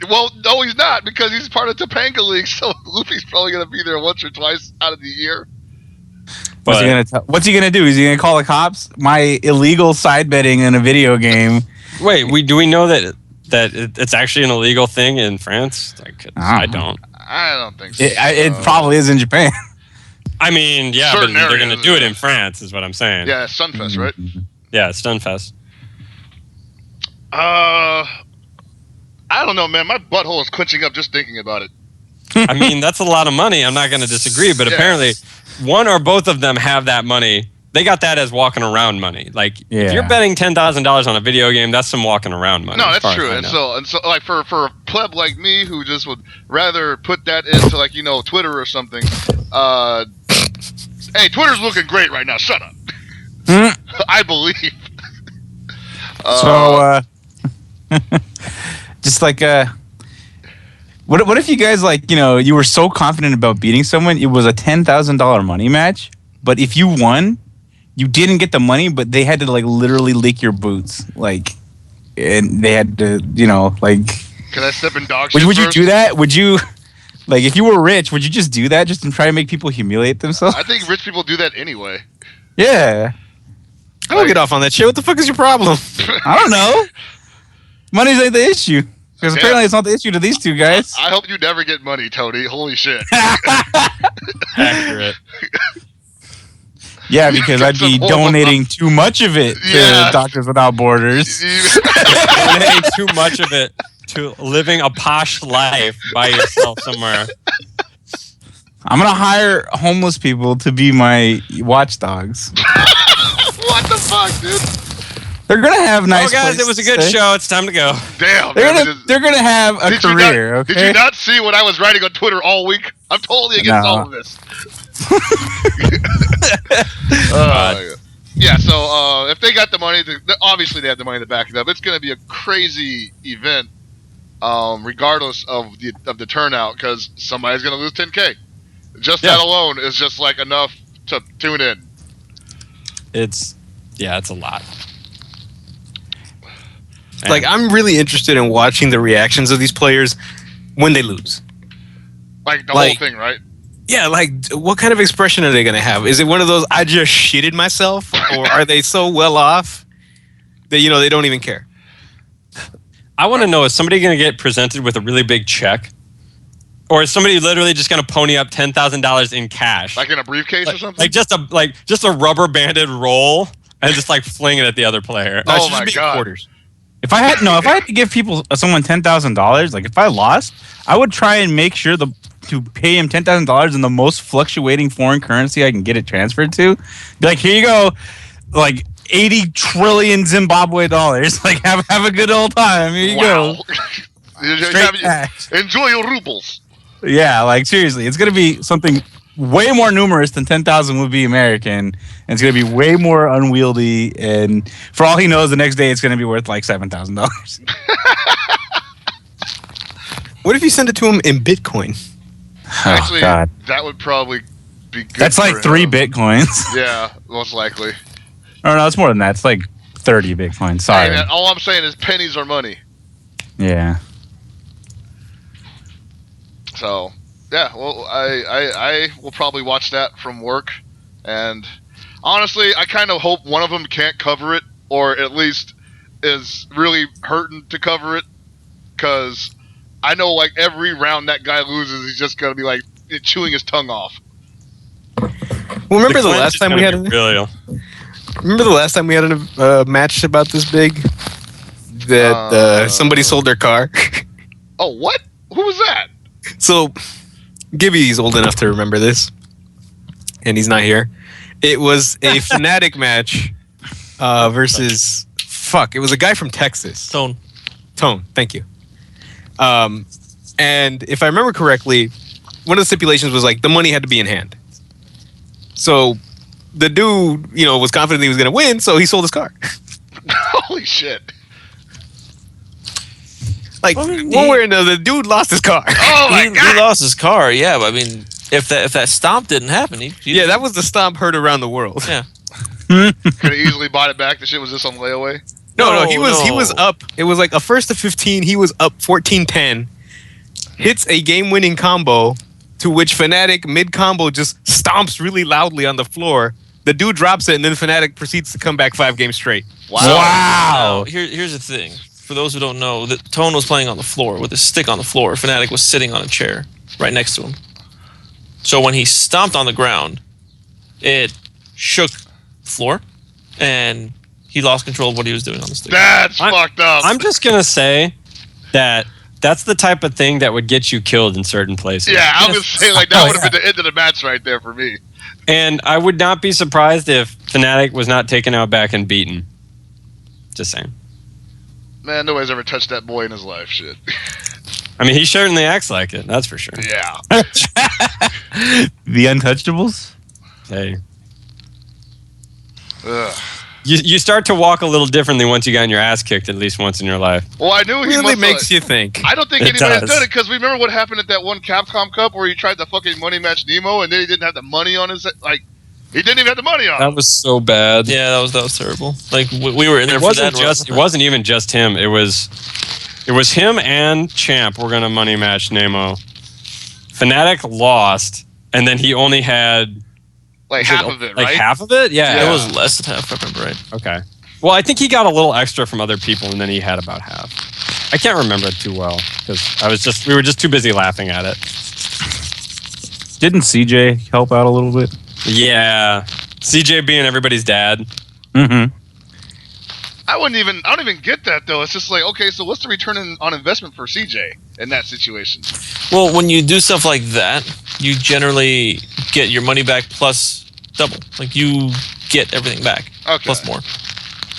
Well, no, he's not, because he's part of Topanga League, so Luffy's probably gonna be there once or twice out of the year. What's he gonna do? Is he gonna call the cops? My illegal side betting in a video game. Wait, do we know that it's actually an illegal thing in France? I don't. I don't think so. It probably is in Japan. I mean, yeah, Certain but they're areas, gonna do it in France, is what I'm saying. Yeah, it's Sunfest, right? Yeah, it's Stunfest. I don't know, man. My butthole is clenching up just thinking about it. I mean, that's a lot of money. I'm not going to disagree, but apparently one or both of them have that money. They got that as walking around money. If you're betting $10,000 on a video game, that's some walking around money. No, that's true. And so for a pleb like me who just would rather put that into Twitter or something. Hey, Twitter's looking great right now. Shut up. I believe. Just what if you guys you were so confident about beating someone, it was a $10,000 money match, but if you won, you didn't get the money, but they had to literally lick your boots, and they had to, Can I step in dog shit would you first? do that? Would you, if you were rich, would you just do that just to try to make people humiliate themselves? I think rich people do that anyway. Yeah. I don't get off on that shit. What the fuck is your problem? I don't know. Money's ain't the issue. Because apparently it's not the issue to these two guys. I hope you never get money, Tony. Holy shit. Accurate. Yeah, because I'd be donating too much of it to Doctors Without Borders. Donating too much of it to living a posh life by yourself somewhere. I'm going to hire homeless people to be my watchdogs. What the fuck, dude? They're going to have nice guys, it was a good show. It's time to go. Damn. They're going to have a career, okay? Did you not see what I was writing on Twitter all week? I'm totally against all of this. Yeah, so if they got the money, obviously they have the money to back it up. It's going to be a crazy event, regardless of the turnout, because somebody's going to lose 10K. Just that alone is just enough to tune in. It's a lot. I'm really interested in watching the reactions of these players when they lose. The whole thing, right? Yeah, what kind of expression are they going to have? Is it one of those, I just shitted myself? Or are they so well off that, they don't even care? I want to know, is somebody going to get presented with a really big check? Or is somebody literally just going to pony up $10,000 in cash? In a briefcase or something? Just a rubber banded roll and just fling it at the other player. Oh my God. Quarters. If I had to give someone $10,000, if I lost, I would try and make sure to pay him $10,000 in the most fluctuating foreign currency I can get it transferred to. Be here you go, 80 trillion Zimbabwe dollars. Have a good old time. Here you go. Enjoy your rubles. Yeah, seriously, it's gonna be something way more numerous than 10,000 would be American, and it's gonna be way more unwieldy. And for all he knows, the next day it's gonna be worth $7,000. What if you send it to him in Bitcoin? Actually, God. That would probably be good. That's for 3 him. Bitcoins. Yeah, most likely. Or no, it's more than that. It's 30 Bitcoins. Sorry. Hey, man, all I'm saying is pennies are money. Yeah. So, yeah, well, I will probably watch that from work. And honestly, I kind of hope one of them can't cover it, or at least is really hurting to cover it. Because I know, every round that guy loses, he's just going to be, chewing his tongue off. Well, remember the last time we had Remember the last time we had a match about this big? that somebody sold their car. Oh, what? Who was that? So, Gibby's old enough to remember this, and he's not here. It was a Fnatic match versus... Fuck, it was a guy from Texas. Tone. Thank you. And if I remember correctly, one of the stipulations was like the money had to be in hand. So the dude, was confident he was going to win, so he sold his car. Holy shit. Like, one way or another, the dude lost his car. Oh my God. He lost his car, yeah, but I mean, if that stomp didn't happen, yeah, that was the stomp heard around the world. Yeah. Could have easily bought it back. The shit was just on layaway. No, he was up. It was like a first to 15. He was up 14-10. Hits a game-winning combo, to which Fnatic mid-combo just stomps really loudly on the floor. The dude drops it, and then Fnatic proceeds to come back 5 games straight. Wow. Now, here's the thing. For those who don't know, Tone was playing on the floor with his stick on the floor. Fnatic was sitting on a chair right next to him. So when he stomped on the ground, it shook the floor, and he lost control of what he was doing on the stick. That's fucked up. I'm just going to say that that's the type of thing that would get you killed in certain places. Yeah, I was going to say, like, that would have been the end of the match right there for me. And I would not be surprised if Fnatic was not taken out back and beaten. Just saying. Man, nobody's ever touched that boy in his life. Shit. I mean, he certainly acts like it. That's for sure. Yeah. The Untouchables? Hey. Ugh. You start to walk a little differently once you got your ass kicked at least once in your life. Well, I knew he Really must makes you think. I don't think It anybody has does. done it because we remember what happened at that one Capcom Cup where he tried to fucking money match Nemo and then he didn't have the money on his he didn't even have the money on him. That was so bad. Yeah, that was terrible. Like we were in there It for that. wasn't even just him. It was him and Champ were gonna money match Nemo. Fnatic lost, and then he only had Half of it, right? Like half of it? Yeah. It was less than half, if I remember right. Okay. Well, I think he got a little extra from other people, and then he had about half. I can't remember it too well because we were just too busy laughing at it. Didn't CJ help out a little bit? Yeah, CJ being everybody's dad. Mm-hmm. I don't even get that though. It's just like, okay, so what's the return on investment for CJ in that situation? Well, when you do stuff like that, you generally get your money back plus double. Like you get everything back plus more.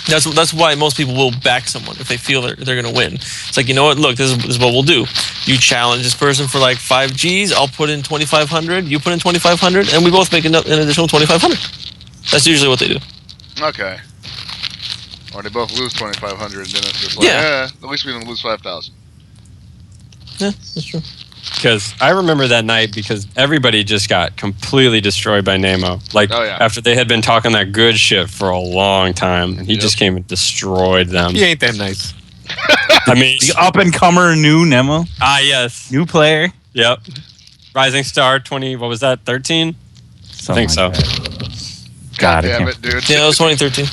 That's why most people will back someone if they feel they're going to win. It's like, you know what? Look, this is what we'll do. You challenge this person for like 5 Gs. I'll put in 2,500. You put in 2,500, and we both make an additional 2,500. That's usually what they do. Okay. Or they both lose 2,500, and then it's just like, at least we didn't lose 5,000. Yeah, that's true. Because I remember that night because everybody just got completely destroyed by Nemo. Like, after they had been talking that good shit for a long time, and he just came and destroyed them. He ain't that nice. I mean, The up-and-comer new Nemo? ah, yes. New player? Yep. Rising Star 20, what was that, 13? I think so. God damn it, dude. Yeah, it was 2013.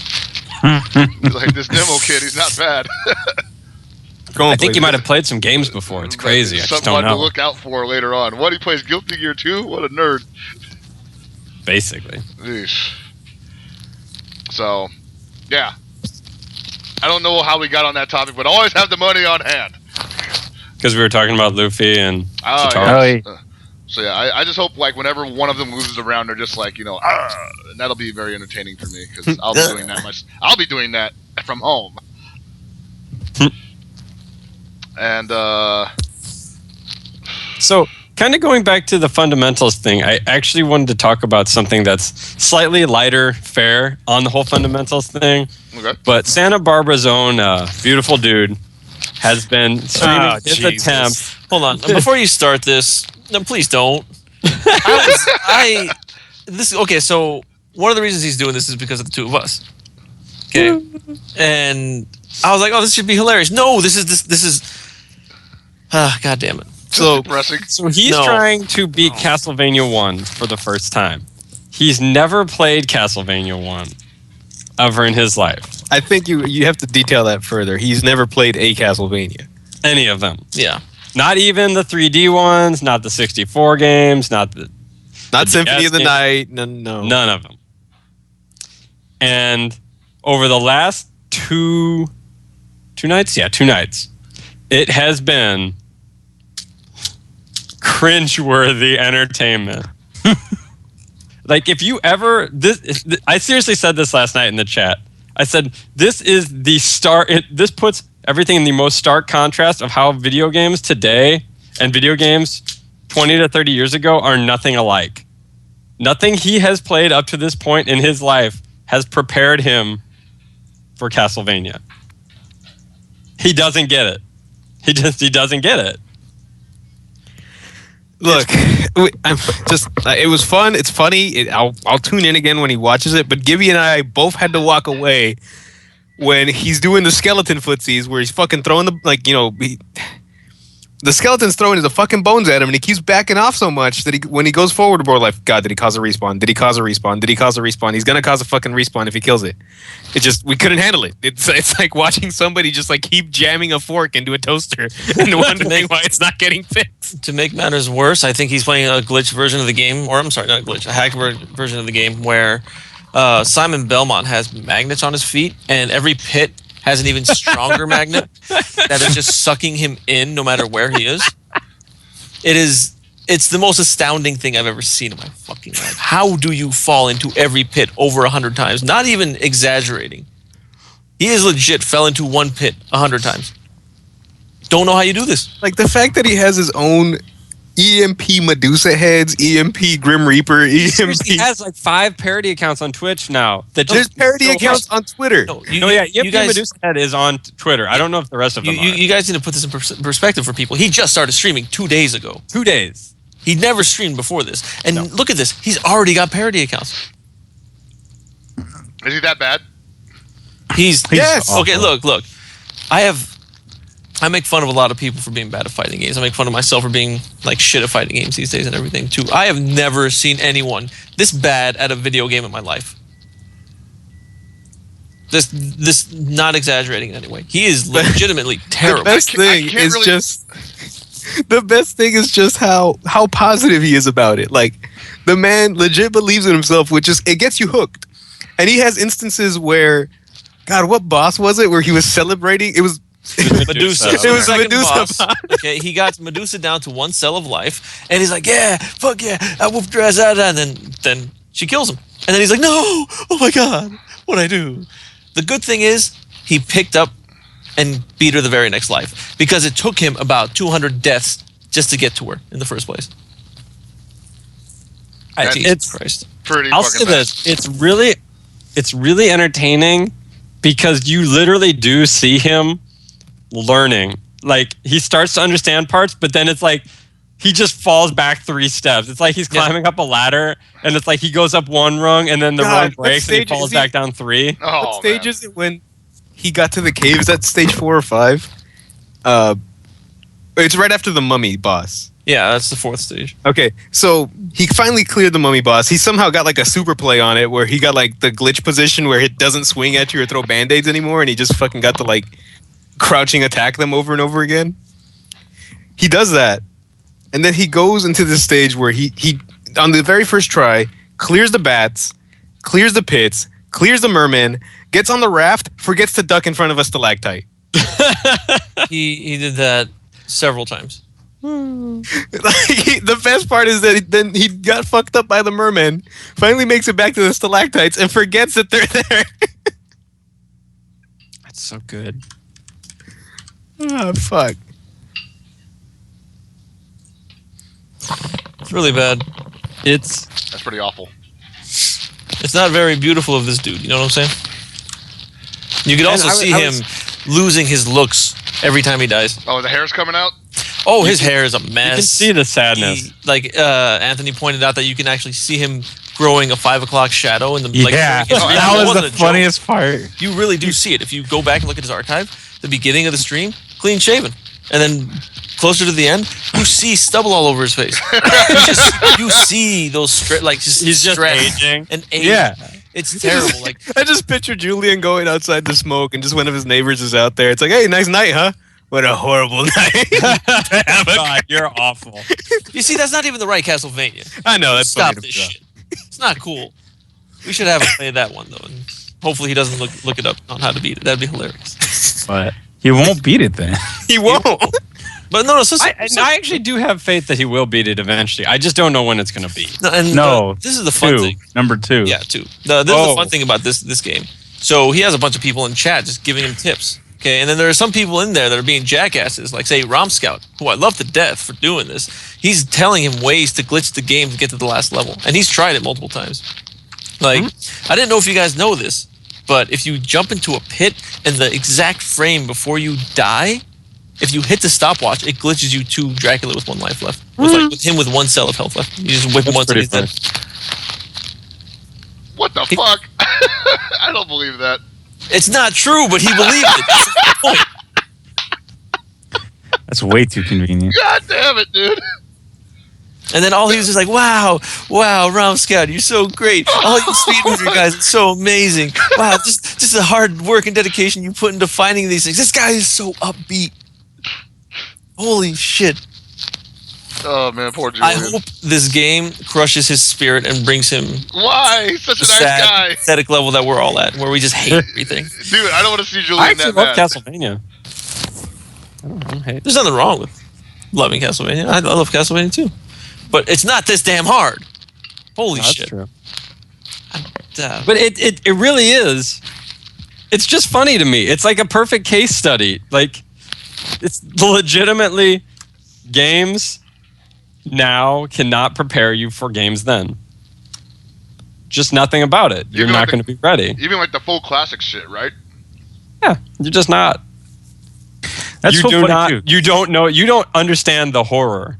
He's like, this demo kid, he's not bad. I think you might have played some games before. It's crazy. I just don't Something to know. look out for later on. What, he plays Guilty Gear 2? What a nerd. Basically. Eesh. So, yeah. I don't know how we got on that topic, but always have the money on hand. Because we were talking about Luffy and Oh, Chitara. yeah. So yeah, I just hope like whenever one of them loses around, they're just like, and that'll be very entertaining for me because I'll be doing that. I'll be doing that from home. And So, kind of going back to the fundamentals thing, I actually wanted to talk about something that's slightly lighter fare on the whole fundamentals thing. Okay. But Santa Barbara's own beautiful dude has been streaming his attempt. Hold on. Before you start this, no, please don't. Okay, so one of the reasons he's doing this is because of the two of us. Okay. And I was like, oh, this should be hilarious. No, this is God damn it. so depressing. So he's trying to beat Castlevania 1 for the first time. He's never played Castlevania 1 ever in his life. I think you have to detail that further. He's never played a Castlevania. Any of them. Yeah. Not even the 3D ones, not the 64 games, not Symphony of the games. Night. No. None of them. And over the last two 2 nights? Yeah, 2 nights. It has been cringeworthy entertainment. Like, if you ever... I seriously said this last night in the chat. I said, this is the start... This puts everything in the most stark contrast of how video games today and video games 20 to 30 years ago are nothing alike. Nothing he has played up to this point in his life has prepared him for Castlevania. He doesn't get it. He doesn't get it. Look, it was fun. It's funny. I'll tune in again when he watches it. But Gibby and I both had to walk away when he's doing the skeleton footsies, where he's fucking throwing the skeleton's throwing the fucking bones at him, and he keeps backing off so much that when he goes forward, we're like, God, did he cause a respawn? Did he cause a respawn? Did he cause a respawn? He's gonna cause a fucking respawn if he kills it. We couldn't handle it. It's like watching somebody just like keep jamming a fork into a toaster and wondering why it's not getting fixed. To make matters worse, I think he's playing a glitch version of the game, or I'm sorry, not a glitch, a hacked version of the game where Simon Belmont has magnets on his feet, and every pit has an even stronger magnet that is just sucking him in no matter where he is. It's the most astounding thing I've ever seen in my fucking life. How do you fall into every pit over 100 times? Not even exaggerating. He is legit fell into one pit 100 times. Don't know how you do this. Like the fact that he has his own EMP Medusa heads, EMP Grim Reaper, He EMP. has like 5 parody accounts on Twitch now. There's parody accounts on Twitter. No, EMP Medusa head is on Twitter. I don't know if the rest of them are. You guys need to put this in perspective for people. He just started streaming 2 days ago. 2 days. He never streamed before this. And look at this. He's already got parody accounts. Is he that bad? He's Yes. Okay, look. I make fun of a lot of people for being bad at fighting games. I make fun of myself for being like shit at fighting games these days and everything too. I have never seen anyone this bad at a video game in my life. This not exaggerating in any way. He is legitimately terrible. The best thing is just how positive he is about it. Like the man legit believes in himself, which is it gets you hooked. And he has instances where, God, what boss was it? Where he was celebrating? It was Medusa. It was Second Medusa. boss. Okay, he got Medusa down to 1 cell of life, and he's like, "Yeah, fuck yeah, I whooped her ass out," and then she kills him, and then he's like, "No, oh my god, what'd I do?" The good thing is he picked up and beat her the very next life because it took him about 200 deaths just to get to her in the first place. Jesus Christ. Pretty I'll fucking say bad. this. It's really entertaining because you literally do see him learning. Like he starts to understand parts, but then it's like he just falls back 3 steps. It's like he's climbing up a ladder, and it's like he goes up 1 rung, and then the rung breaks, and he falls back down 3. Oh, what stage man. is it when he got to the cave? Is that stage 4 or 5? It's right after the mummy boss. Yeah, that's the 4th stage. Okay, so he finally cleared the mummy boss. He somehow got like a super play on it where he got like the glitch position where it doesn't swing at you or throw band-aids anymore, and he just fucking got to like crouching attack them over and over again. He does that, and then he goes into this stage where he on the very first try clears the bats, clears the pits, clears the merman, gets on the raft, forgets to duck in front of a stalactite. He did that several times. The best part is that then he got fucked up by the merman, finally makes it back to the stalactites, and forgets that they're there. That's so good. Oh, fuck. It's really bad. That's pretty awful. It's not very beautiful of this dude. You know what I'm saying? You could also see him losing his looks every time he dies. Oh, the hair's coming out? Oh, his hair is a mess. You can see the sadness. Anthony pointed out that you can actually see him growing a 5 o'clock shadow in the Yeah, that was the funniest part. You really do see it. If you go back and look at his archive, the beginning of the stream, clean shaven. And then closer to the end, you see stubble all over his face. you see those He's just aging. and aging. Yeah. It's terrible. Like I just picture Julian going outside to smoke, and just one of his neighbors is out there. It's like, hey, nice night, huh? What a horrible night. God, you're awful. you see, that's not even the right Castlevania. I know, that's Stop funny this to shit. It's not cool. We should have him play that one though, and hopefully he doesn't look it up on how to beat it. That'd be hilarious. But He won't beat it then. He won't. But no, I actually do have faith that he will beat it eventually. I just don't know when it's going to be. This is the fun thing. Number 2. Yeah, 2. This is the fun thing about this game. So he has a bunch of people in chat just giving him tips. Okay, and then there are some people in there that are being jackasses, like say Rom Scout, who I love to death for doing this. He's telling him ways to glitch the game to get to the last level, and he's tried it multiple times. Like, I didn't know if you guys know this, but if you jump into a pit and the exact frame before you die, if you hit the stopwatch, it glitches you to Dracula with 1 life left. With him with 1 cell of health left. You just whip him once and he's dead. What the fuck? I don't believe that. It's not true, but he believed it. That's the point. That's way too convenient. God damn it, dude. And then all he was just like, wow, Rom Scout, you're so great. All you speedrunner guys, it's so amazing. Wow, just the hard work and dedication you put into finding these things. This guy is so upbeat. Holy shit. Oh, man, poor Julian. I hope this game crushes his spirit and brings him Why? He's such a nice sad, guy. pathetic level that we're all at, where we just hate everything. Dude, I don't want to see Julian I actually that love bad. Castlevania. I don't hate. There's nothing wrong with loving Castlevania. I love Castlevania too. But it's not this damn hard. Holy That's shit. true. But But it really is. It's just funny to me. It's like a perfect case study. Like, it's legitimately games now cannot prepare you for games then. Just nothing about it. You're Even not like going to be ready. Even like the full classic shit, right? Yeah, you're just not. That's so funny too. You don't know. You don't understand the horror.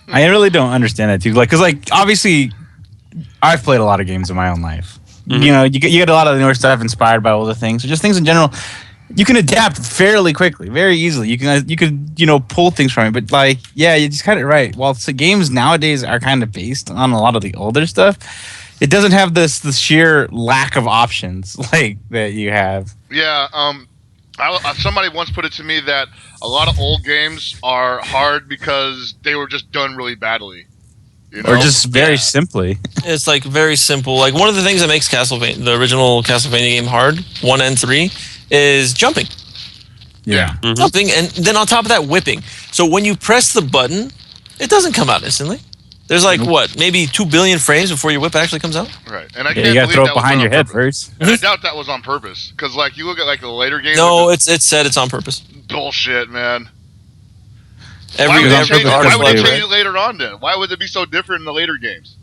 I really don't understand that too. Like, cause like obviously, I've played a lot of games in my own life. Mm-hmm. You know, you get a lot of the newer stuff inspired by older things, or just things in general. You can adapt fairly quickly, very easily. You could pull things from it. But like, yeah, you just got it right. While the games nowadays are kind of based on a lot of the older stuff, it doesn't have this sheer lack of options like that you have. Yeah, somebody once put it to me that a lot of old games are hard because they were just done really badly. You know? Or just very simply. it's like very simple. Like one of the things that makes Castlevania, the original Castlevania game, hard, 1 and 3, is jumping. Yeah. Mm-hmm. Jumping, and then on top of that, whipping. So when you press the button, it doesn't come out instantly. There's like, maybe 2 billion frames before your whip actually comes out? Right. And I Yeah, can't you gotta believe throw that it was behind done your on head purpose. first. And I doubt that was on purpose. Because, like, you look at, like, the later games. No, it said it's on purpose. Bullshit, man. Why would they change it later on, then? Why would it be so different in the later games?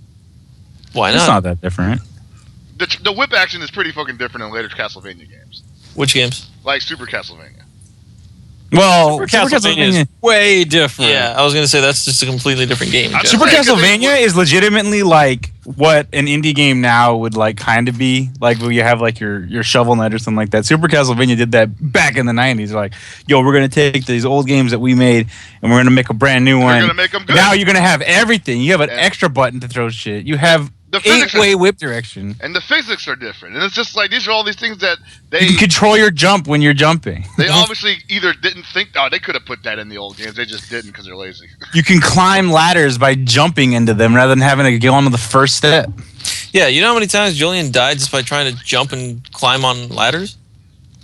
Why It's not? not that different. The whip action is pretty fucking different in later Castlevania games. Which games? Like Super Castlevania. Well, Super Castlevania is way different. Yeah, I was gonna say that's just a completely different game. I'm Super Yeah, 'cause Castlevania is legitimately like what an indie game now would like kind of be. Like where you have like your Shovel Knight or something like that. Super Castlevania did that back in the 90s. They're like, yo, we're going to take these old games that we made and we're going to make a brand new one. We're gonna make them good. Now you're going to have everything. You have an Yeah. extra button to throw shit. You have The physics 8-way whip direction. And the physics are different. And it's just like, these are all these things that they You can control your jump when you're jumping. they obviously either didn't think, they could have put that in the old games. They just didn't because they're lazy. You can climb ladders by jumping into them rather than having to go on to the first step. Yeah, you know how many times Julian died just by trying to jump and climb on ladders?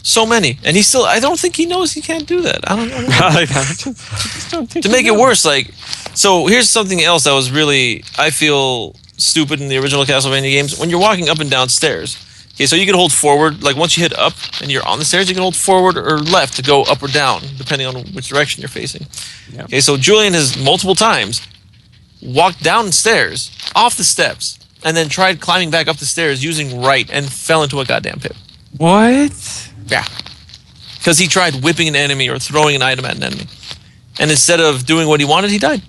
So many. And he still, I don't think he knows he can't do that. I don't know. To make it worse, like, so here's something else that was really, I feel, stupid in the original Castlevania games. When you're walking up and down stairs, okay, so you can hold forward, like once you hit up and you're on the stairs, you can hold forward or left to go up or down, depending on which direction you're facing. Yep. Okay, so Julian has multiple times walked downstairs, off the steps, and then tried climbing back up the stairs using right and fell into a goddamn pit. What? Yeah. Because he tried whipping an enemy or throwing an item at an enemy. And instead of doing what he wanted, he died.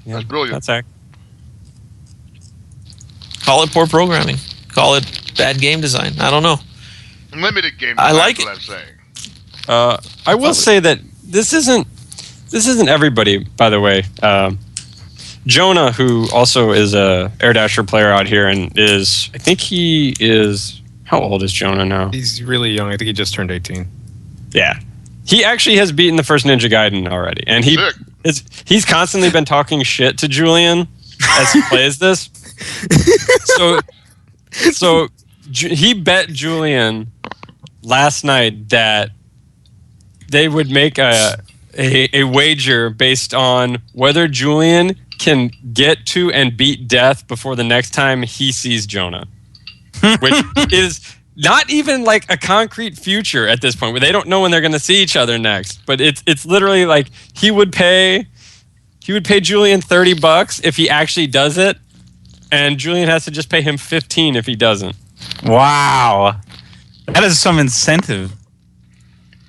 Yeah, That's brilliant. That's ac- Call it poor programming. Call it bad game design. I don't know. Limited game I design, like is what it. I'm saying. I will say that this isn't everybody, by the way. Jonah, who also is a Air Dasher player out here, and I think he is. How old is Jonah now? He's really young. I think he just turned 18. Yeah, he actually has beaten the first Ninja Gaiden already, and he's constantly been talking shit to Julian as he plays this. So he bet Julian last night that they would make a wager based on whether Julian can get to and beat death before the next time he sees Jonah, which is not even like a concrete future at this point, where they don't know when they're going to see each other next. But it's literally like he would pay Julian $30 if he actually does it, and Julian has to just pay him $15 if he doesn't. Wow, that is some incentive.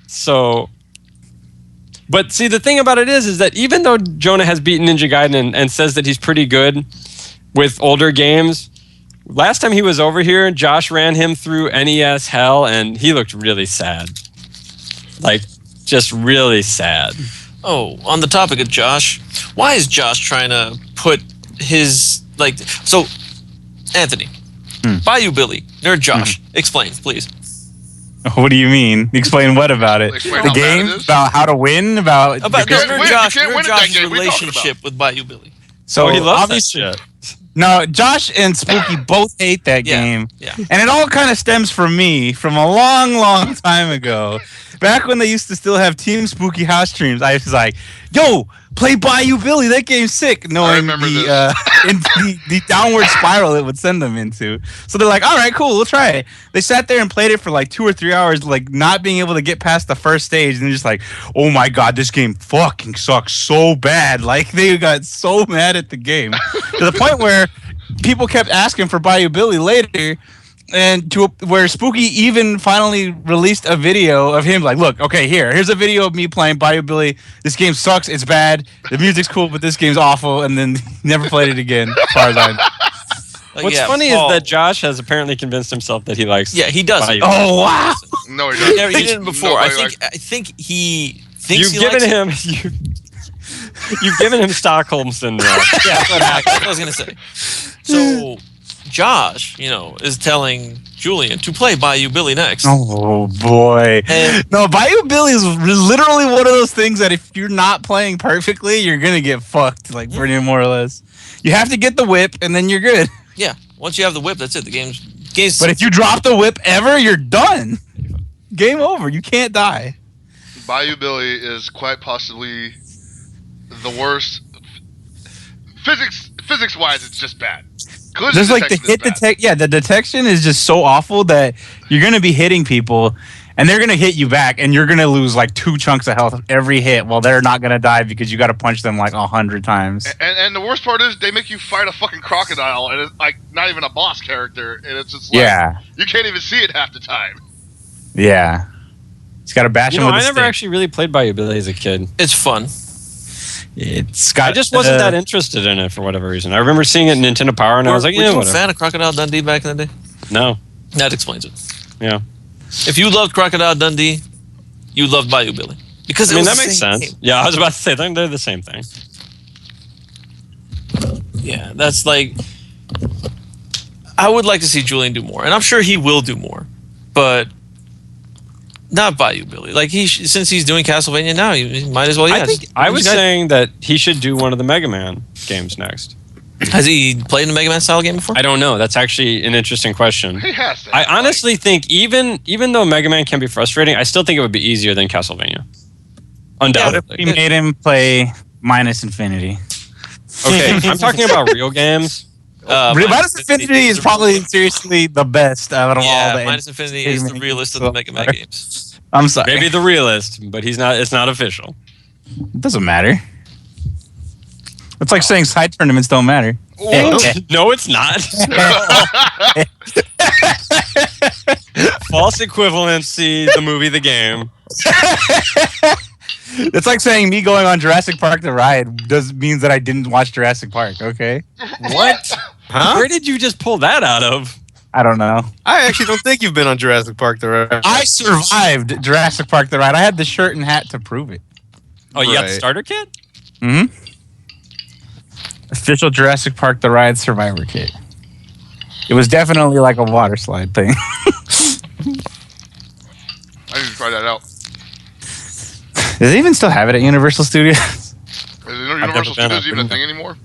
So, but see, the thing about it is that even though Jonah has beaten Ninja Gaiden and says that he's pretty good with older games, last time he was over here, Josh ran him through NES hell, and he looked really sad. Like, just really sad. Oh, on the topic of Josh, why is Josh trying to put his, like, so, Anthony, Bayou Billy, Nerd Josh, explain, please. What do you mean? Explain what about it? Explain The how bad game? it is? About how to win? About About can't win- you Nerd can't win at that Josh's game. What are you talking relationship with Bayou Billy. so he loves that obviously shit. no. Josh and Spooky both hate that Yeah, game, yeah. and it all kind of stems from me from a long, long time ago. Back when they used to still have Team Spooky house streams, I was like, "Yo, play Bayou Billy. That game's sick." Knowing remember the downward spiral it would send them into. So they're like, "All right, cool, we'll try it." They sat there and played it for like 2 or 3 hours, like not being able to get past the first stage, and they're just like, "Oh my god, this game fucking sucks so bad!" Like they got so mad at the game to the point where people kept asking for Bayou Billy later. And where Spooky even finally released a video of him like, look, okay, here's a video of me playing Bayou Billy. This game sucks. It's bad. The music's cool, but this game's awful. And then never played it again, as far as I know. Like, What's yeah, funny Paul- is that Josh has apparently convinced himself that he likes. Yeah, he does. Bayou. Oh, wow. No, he doesn't. He didn't before. Nobody I think he thinks You've he given likes him. You've given him Stockholm syndrome. Yeah, that's what I was gonna say. So, Josh, is telling Julian to play Bayou Billy next. Oh, boy. And- No, Bayou Billy is literally one of those things that if you're not playing perfectly, you're going to get fucked, like pretty more or less. You have to get the whip, and then you're good. Yeah, once you have the whip, that's it. The game's But if you drop the whip ever, you're done. Game over. You can't die. Bayou Billy is quite possibly the worst. Physics-wise, it's just bad. Collision Just like the detection is bad. the detection is just so awful that you're going to be hitting people, and they're going to hit you back, and you're going to lose like 2 chunks of health every hit while they're not going to die because you got to punch them like 100 times. And the worst part is they make you fight a fucking crocodile, and it's like not even a boss character, and it's just like Yeah. you can't even see it half the time. Yeah. It's got to bash You him know, with I a never stick. actually really played Bayou Billy as a kid. it's fun. It's got I just wasn't that interested in it for whatever reason. I remember seeing it in Nintendo Power, and I was like, were yeah, you a whatever. fan of Crocodile Dundee back in the day? No, That explains it. yeah. If you loved Crocodile Dundee, you loved Bayou Billy. Because I mean, it was that the makes same sense. game. Yeah, I was about to say they're the same thing. Yeah, that's like. I would like to see Julian do more, and I'm sure he will do more, but not Bayou Billy. Like since he's doing Castlevania now, he might as well. Yeah, I think I was saying that he should do one of the Mega Man games next. Has he played a Mega Man style game before? I don't know. That's actually an interesting question. He has to. I honestly think even though Mega Man can be frustrating, I still think it would be easier than Castlevania. Undoubtedly. We made him play Minus Infinity. Okay, I'm talking about real games. Minus Infinity is probably seriously the best out of all the. Minus Infinity is the realist of the Mega Man games. I'm sorry. Maybe the realist, but he's not. It's not official. It doesn't matter. It's like saying side tournaments don't matter. No, it's not. False equivalency. The movie, the game. It's like saying me going on Jurassic Park the ride means that I didn't watch Jurassic Park. Okay, What? Huh? Where did you just pull that out of? I don't know. I actually don't think you've been on Jurassic Park the ride. I survived Jurassic Park the ride. I had the shirt and hat to prove it. Oh, you got the Right. starter kit? Mm-hmm. Official Jurassic Park the Ride Survivor Kit. It was definitely like a water slide thing. I need to try that out. Do they even still have it at Universal Studios? Is Universal never been. Studios even a thing anymore?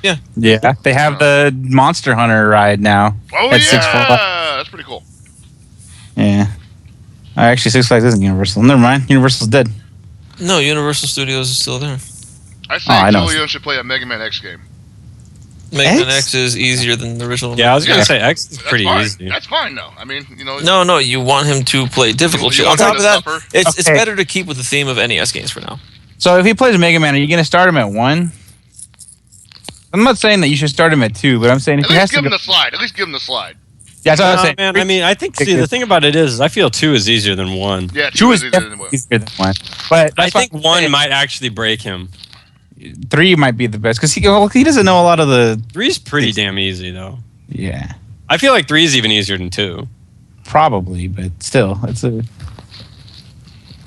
Yeah, they have the Monster Hunter ride now. Oh At yeah, Six Flags. that's pretty cool. Yeah. Actually, Six Flags isn't Universal. Never mind. Universal's dead. No, Universal Studios is still there. I say I know. Julio should play a Mega Man X game. Mega Man X? X is easier than the original. Yeah, I was gonna Yeah. say X is That's pretty fine. easy. That's fine, though. I mean, No, you want him to play difficult You shit. On want him top of to that, suffer? it's Okay. better to keep with the theme of NES games for now. So if he plays Mega Man, are you going to start him at 1? I'm not saying that you should start him at 2, but I'm saying if At he has least to give him go, the slide. At least give him the slide. yeah, that's what I'm No, saying. man, I mean, I think the thing about it is, I feel 2 is easier than 1. Yeah, 2 is easier than definitely one. easier than 1. But I that's why think I'm 1 saying might actually break him. 3 might be the best because he doesn't know a lot of the 3's pretty damn easy though. yeah. I feel like 3 is even easier than 2. Probably, but still, it's a.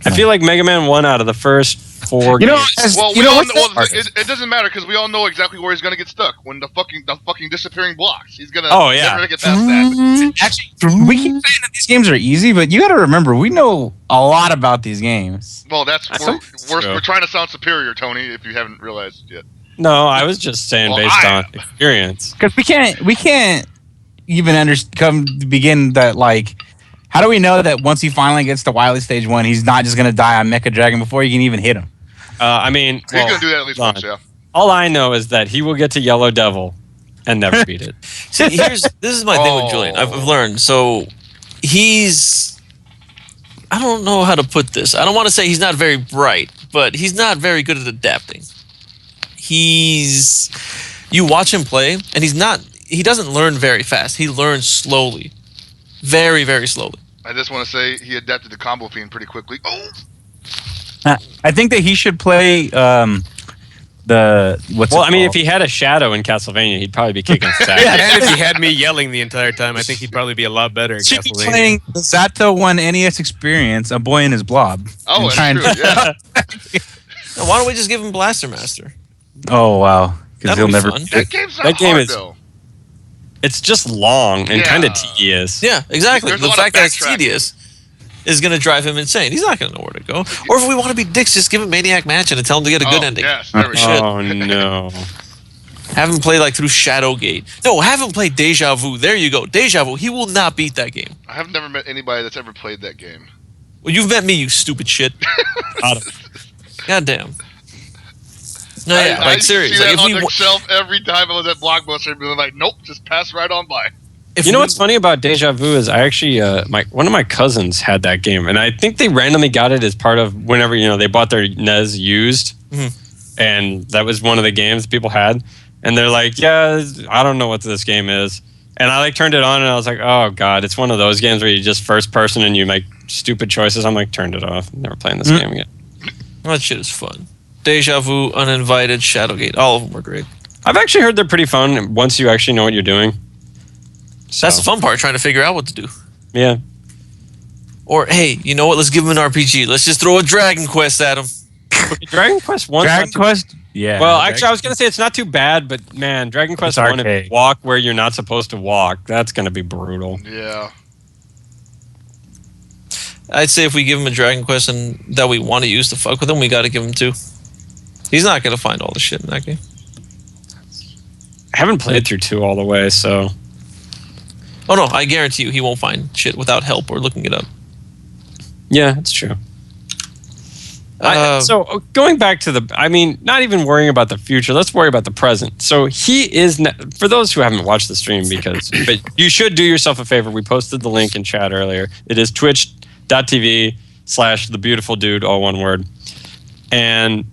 I feel like Mega Man 1 out of the first 4 You know, games. as, Well, you know what's the hardest? it doesn't matter because we all know exactly where he's gonna get stuck when the fucking disappearing blocks. He's gonna Oh, yeah. never get past that. Actually, we keep saying that these games are easy, but you got to remember we know a lot about these games. Well, true. we're trying to sound superior, Tony. If you haven't realized it yet. No, I was just saying Well, based I on am. experience. Because we can't even come to begin that like. How do we know that once he finally gets to Wily Stage 1, he's not just gonna die on Mecha Dragon before you can even hit him? I mean, He's well, gonna do that at least hold once, on. yeah. all I know is that he will get to Yellow Devil and never beat it. See, this is my thing with Julian. I've learned. So he's, I don't know how to put this. I don't want to say he's not very bright, but he's not very good at adapting. You watch him play, and he doesn't learn very fast. He learns slowly. Very, very slowly. I just want to say he adapted to Combo Fiend pretty quickly. Oh, I think that he should play If he had a shadow in Castlevania, he'd probably be kicking his ass. Yeah, and if he had me yelling the entire time, I think he'd probably be a lot better at should be Castlevania. playing the Zato 1 NES experience, A Boy and His Blob. oh, And that's true. Yeah, Now, why don't we just give him Blaster Master? Oh wow, because That'd he'll be never. fun. that game's not That game hard is- though. It's just long and Yeah. kind of tedious. Yeah, exactly. There's a The lot of fact that it's backtracking. tedious is going to drive him insane. He's not going to know where to go. Or if we want to be dicks, just give him Maniac Mansion and tell him to get a good Oh, ending. yes, there we go. Shit. Oh no. Have him play like through Shadowgate. No, have him play Deja Vu. There you go. Deja Vu. He will not beat that game. I have never met anybody that's ever played that game. Well, you've met me, you stupid shit. God damn. No, yeah, I like serious. see Like that if on we, the shelf every time I was at Blockbuster, being like, nope, just pass right on by. if You know we- what's funny about Deja Vu is I actually one of my cousins had that game, and I think they randomly got it as part of whenever they bought their NES used, and that was one of the games people had, and they're like, yeah, I don't know what this game is, and I turned it on and I was like, oh god, it's one of those games where you just first person and you make stupid choices. I'm like, turned it off, never playing this game again. That shit is fun. Deja Vu, Uninvited, Shadowgate. All of them were great. I've actually heard they're pretty fun once you actually know what you're doing. That's the fun part, trying to figure out what to do. Yeah. Or, hey, you know what? Let's give him an RPG. Let's just throw a Dragon Quest at him. Dragon Quest 1. Dragon Quest. Yeah. Well, actually, I was going to say it's not too bad, but man, Dragon Quest 1, if arcade. you walk where you're not supposed to walk, that's going to be brutal. Yeah. I'd say if we give him a Dragon Quest and that we want to use to fuck with him, we got to give him 2. He's not going to find all the shit in that game. I haven't played through 2 all the way, so. Oh, no, I guarantee you he won't find shit without help or looking it up. Yeah, it's true. Uh, So going back to not even worrying about the future, let's worry about the present. So he is, for those who haven't watched the stream, but you should do yourself a favor. We posted the link in chat earlier. It is twitch.tv/thebeautifuldude, all one word. And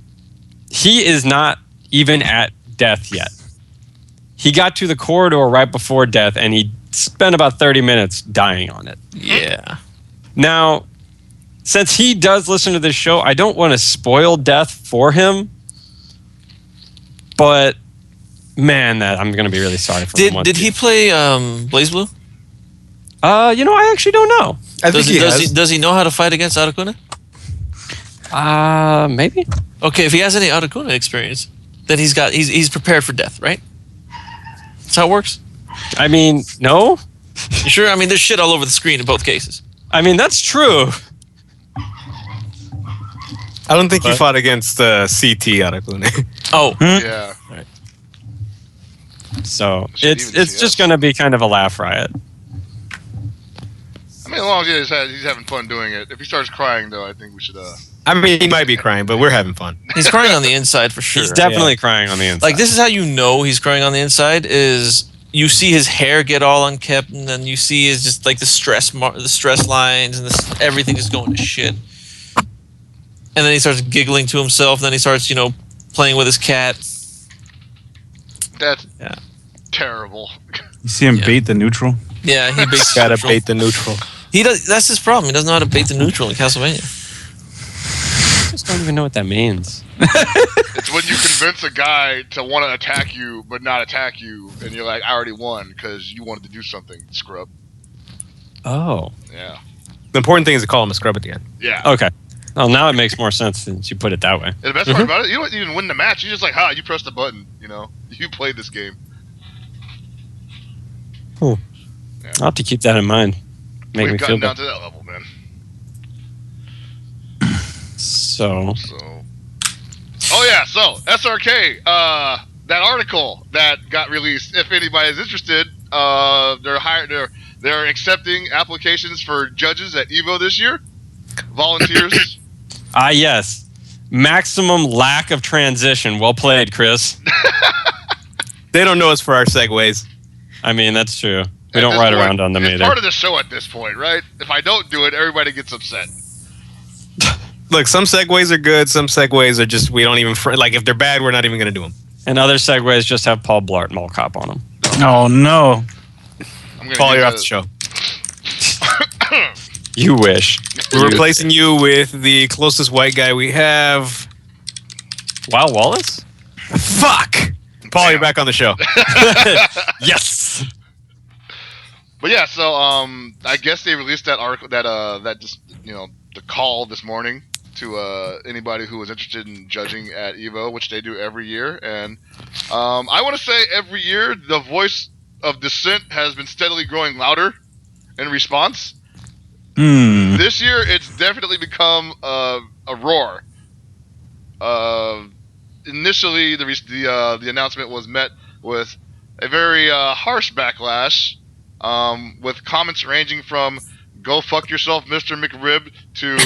he is not even at death yet. He got to the corridor right before death, and he spent about 30 minutes dying on it. yeah. Now, since he does listen to this show, I don't want to spoil death for him. But, man, I'm going to be really sorry for him. Did he play Blaze Blue? I actually don't know. I think he has. Does he know how to fight against Aracuna? Maybe. Okay, if he has any Aracuna experience, then he's prepared for death, right? That's how it works? I mean, no. You sure? I mean, there's shit all over the screen in both cases. I mean, that's true. I don't think he fought against CT Aracune. Oh, Yeah. So Should it's even see just us. going to be kind of a laugh riot. I mean, as long as he's having fun doing it. If he starts crying, though, I think we should. I mean, he might be crying, but we're having fun. He's crying on the inside for sure. He's definitely crying on the inside. Like, this is how you know he's crying on the inside is you see his hair get all unkempt, and then you see his just like the stress lines, and everything is going to shit. And then he starts giggling to himself, and then he starts, playing with his cat. That's terrible. You see him bait the neutral? Yeah, he baits Gotta neutral. bait the neutral. He does. That's his problem. He doesn't know how to bait the neutral in Castlevania. I just don't even know what that means. It's when you convince a guy to want to attack you, but not attack you, and you're like, I already won because you wanted to do something, scrub. Oh. Yeah. The important thing is to call him a scrub at the end. Yeah. Okay. Well, now it makes more sense since you put it that way. And the best part about it, you don't even win the match. You're just like, you pressed the button, You played this game. I'll have to keep that in mind. Make We've me gotten feel down better. to that level, man. So, Oh yeah, so SRK, that article that got released. If anybody is interested, they're accepting applications for judges at Evo this year. Volunteers. yes. Maximum lack of transition. Well played, Chris. They don't know us for our segues. I mean, that's true. We At don't this ride point, around on them it's either. part of the show at this point, right? If I don't do it, everybody gets upset. Look, some segues are good. Some segues are just, we don't even, like, if they're bad, we're not even going to do them. And other segues just have Paul Blart Mall Cop on them. Oh, no. I'm gonna Paul, use you're off a- the show. You wish. We're replacing you with the closest white guy we have. Wow, Wallace? Fuck! Paul, you're back on the show. Yes! But yeah, so I guess they released that article, that just the call this morning to anybody who was interested in judging at Evo, which they do every year. And I want to say every year the voice of dissent has been steadily growing louder in response. This year, it's definitely become a roar. Initially, the announcement was met with a very harsh backlash, with comments ranging from "Go fuck yourself, Mr. McRib" to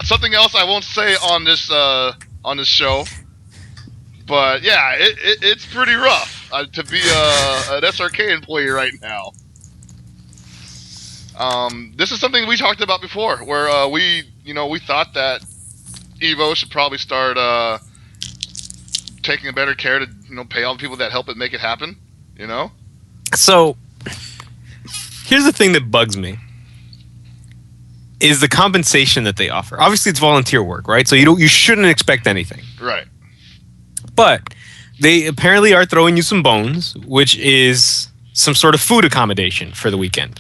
something else I won't say on this show. But yeah, it's pretty rough to be an SRK employee right now. This is something we talked about before, where we thought that Evo should probably start taking a better care to pay all the people that help it make it happen. So, here's the thing that bugs me. Is the compensation that they offer. Obviously, it's volunteer work, right? So you shouldn't expect anything. Right. But they apparently are throwing you some bones, which is some sort of food accommodation for the weekend,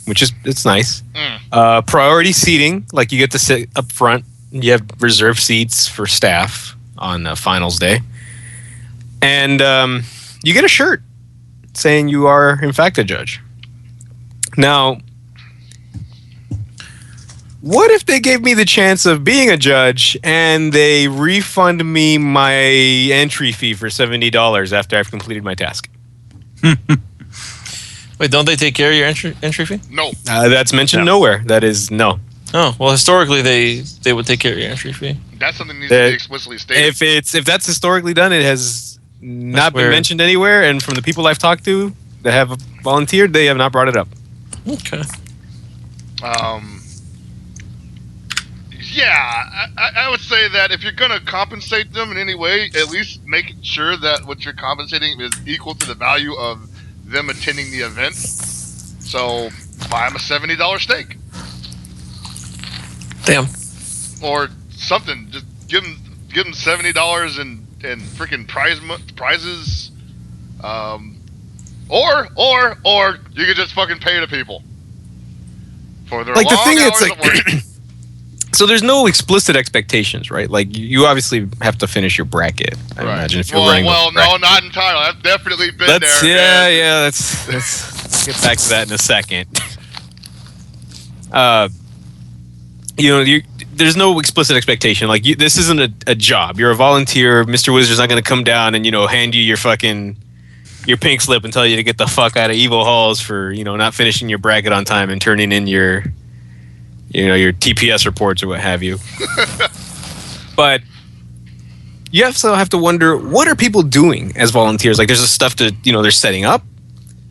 which is it's nice. Priority seating, like you get to sit up front. You have reserved seats for staff on finals day, and you get a shirt saying you are in fact a judge. Now, what if they gave me the chance of being a judge and they refund me my entry fee for $70 after I've completed my task? Wait, don't they take care of your entry fee? No. That's mentioned nowhere. That is no. Oh, well, historically they would take care of your entry fee. That's something that needs to be explicitly stated. If that's historically done, it has not been weird. mentioned anywhere. And from the people I've talked to that have volunteered, they have not brought it up. Okay. Yeah, I would say that if you're going to compensate them in any way, at least make sure that what you're compensating is equal to the value of them attending the event. So buy them a $70 steak. Damn. Or something. Just give them $70 and freaking prizes. Or you could just fucking pay the people for their Like the long thing, hours it's of like work. so there's no explicit expectations, right? Like you obviously have to finish your bracket. I imagine if you're running. Well, the bracket. no, not entirely. I've definitely been Let's there. let's get back to that in a second. There's no explicit expectation. Like this isn't a job. You're a volunteer. Mr. Wizard's not going to come down and hand you your fucking your pink slip and tell you to get the fuck out of Evo halls for not finishing your bracket on time and turning in your your TPS reports or what have you. But you also have to wonder, what are people doing as volunteers? Like, there's this stuff to they're setting up,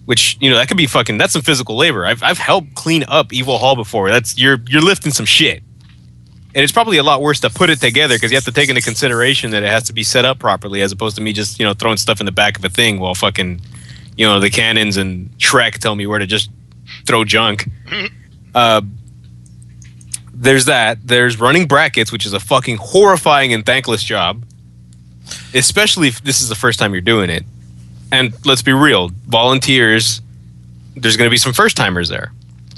which that could be that's some physical labor. I've helped clean up Evo Hall before. That's you're lifting some shit. And it's probably a lot worse to put it together because you have to take into consideration that it has to be set up properly, as opposed to me just throwing stuff in the back of a thing while fucking the cannons and Shrek tell me where to just throw junk. There's that. There's running brackets, which is a fucking horrifying and thankless job, especially if this is the first time you're doing it. And let's be real, volunteers, there's going to be some first timers there,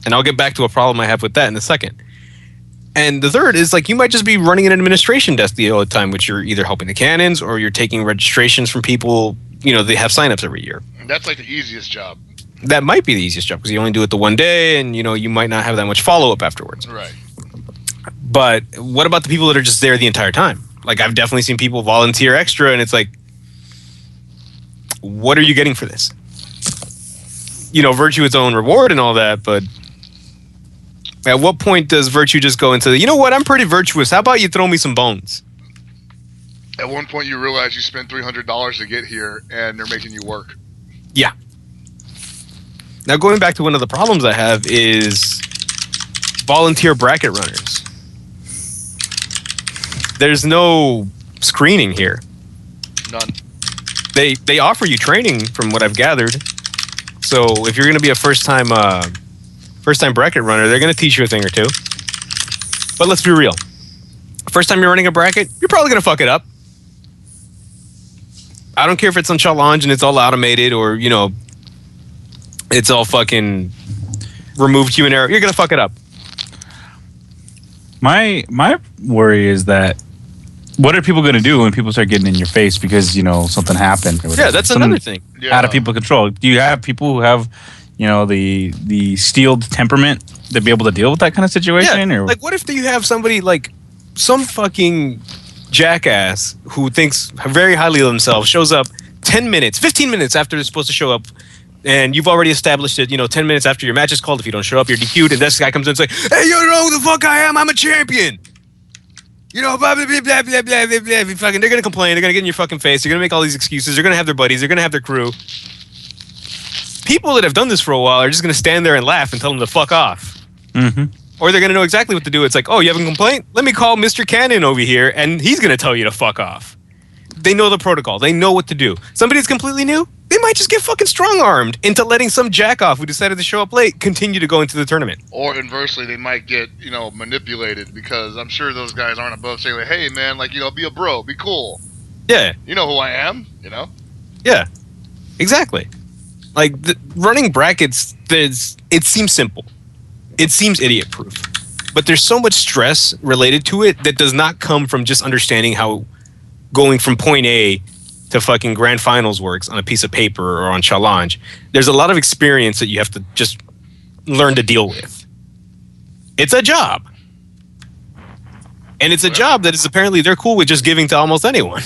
and I'll get back to a problem I have with that in a second. And the third is, like, you might just be running an administration desk the whole time, which you're either helping the cannons or you're taking registrations from people. They have signups every year. That's like the easiest job. That might be the easiest job because you only do it the one day, and you might not have that much follow up afterwards. Right. But what about the people that are just there the entire time? Like, I've definitely seen people volunteer extra, and it's like, what are you getting for this? Virtue its own reward and all that, but at what point does virtue just go into what, I'm pretty virtuous, how about you throw me some bones? At one point you realize you spent $300 to get here and they're making you work. Yeah. Now, going back to one of the problems I have is volunteer bracket runners. There's no screening here. None. They offer you training from what I've gathered. So if you're going to be a first-time bracket runner, they're going to teach you a thing or two. But let's be real. First time you're running a bracket, you're probably going to fuck it up. I don't care if it's on challenge and it's all automated or, it's all fucking removed human error. You're going to fuck it up. My worry is that what are people going to do when people start getting in your face because, something happened? Or yeah, that's another thing. Out of people's control. Do you have people who have, the steeled temperament to be able to deal with that kind of situation? Yeah. Or like, what if you have somebody like some fucking jackass who thinks very highly of themselves shows up 10 minutes, 15 minutes after they're supposed to show up, and you've already established it, 10 minutes after your match is called, if you don't show up, you're DQ'd, and this guy comes in and says, hey, you don't know who the fuck I am, I'm a champion! Blah, blah, blah, blah, blah, blah, blah, blah. Fucking, they're gonna complain, they're gonna get in your fucking face, they're gonna make all these excuses, they're gonna have their buddies, they're gonna have their crew. People that have done this for a while are just gonna stand there and laugh and tell them to fuck off. Mm-hmm. Or they're gonna know exactly what to do. It's like, oh, you have a complaint? Let me call Mr. Cannon over here, and he's gonna tell you to fuck off. They know the protocol. They know what to do. Somebody that's completely new, they might just get fucking strong-armed into letting some jackoff who decided to show up late continue to go into the tournament. Or inversely, they might get, manipulated, because I'm sure those guys aren't above saying, like, hey, man, like, be a bro, be cool. Yeah. You know who I am, Yeah. Exactly. Like, running brackets, it seems simple. It seems idiot-proof. But there's so much stress related to it that does not come from just understanding how going from point A to fucking grand finals works on a piece of paper or on challenge. There's a lot of experience that you have to just learn to deal with. It's a job. And it's a job that is apparently they're cool with just giving to almost anyone.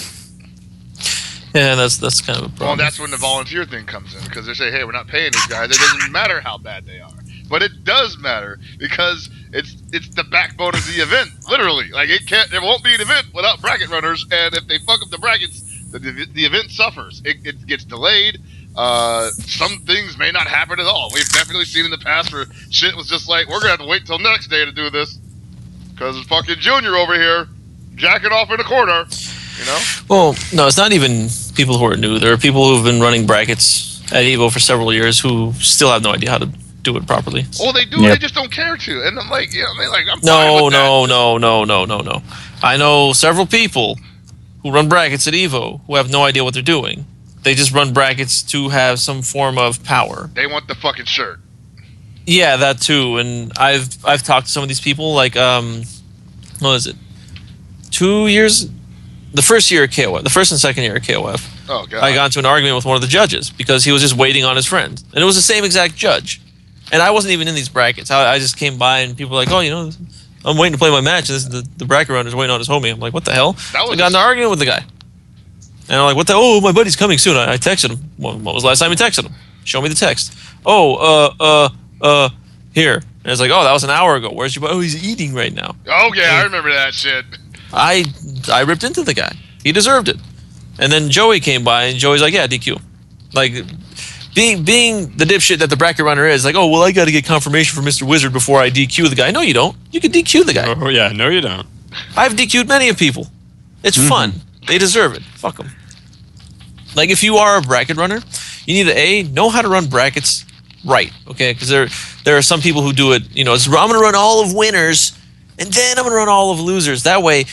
Yeah, that's kind of a problem. Well, that's when the volunteer thing comes in, because they say, hey, we're not paying these guys. It doesn't matter how bad they are. But it does matter, because it's the backbone of the event, literally. Like, there won't be an event without bracket runners, and if they fuck up the brackets, the event suffers. It gets delayed. Some things may not happen at all. We've definitely seen in the past where shit was just like, we're going to have to wait till next day to do this, because it's fucking Junior over here jacking off in the corner, Well, no, it's not even people who are new. There are people who've been running brackets at Evo for several years who still have no idea how to do it properly. Oh, they do. Yep. They just don't care to. And I'm like, I'm No. that. I know several people who run brackets at Evo who have no idea what they're doing. They just run brackets to have some form of power. They want the fucking shirt. Yeah, that too. And I've talked to some of these people. Like, what is it? 2 years. The first year at KOF, the first and second year at KOF. Oh god. I got into an argument with one of the judges because he was just waiting on his friend, and it was the same exact judge. And I wasn't even in these brackets. I just came by, and people were like, "Oh, I'm waiting to play my match. And this is the bracket runner's waiting on his homie." I'm like, "What the hell?" I got in an argument with the guy. And I'm like, what the? Oh, my buddy's coming soon. I texted him. Well, what was the last time you texted him? Show me the text. Here. And it's like, oh, that was an hour ago. Where's your buddy? Oh, he's eating right now. Oh, yeah, I remember that shit. I ripped into the guy. He deserved it. And then Joey came by, and Joey's like, yeah, DQ. Like, being the dipshit that the bracket runner is, like, oh, well, I got to get confirmation from Mr. Wizard before I DQ the guy. No, you don't. You can DQ the guy. Oh, yeah. No, you don't. I've DQ'd many of people. It's fun. They deserve it. Fuck them. Like, if you are a bracket runner, you need to, know how to run brackets right, okay? Because there are some people who do it, I'm going to run all of winners, and then I'm going to run all of losers. That way,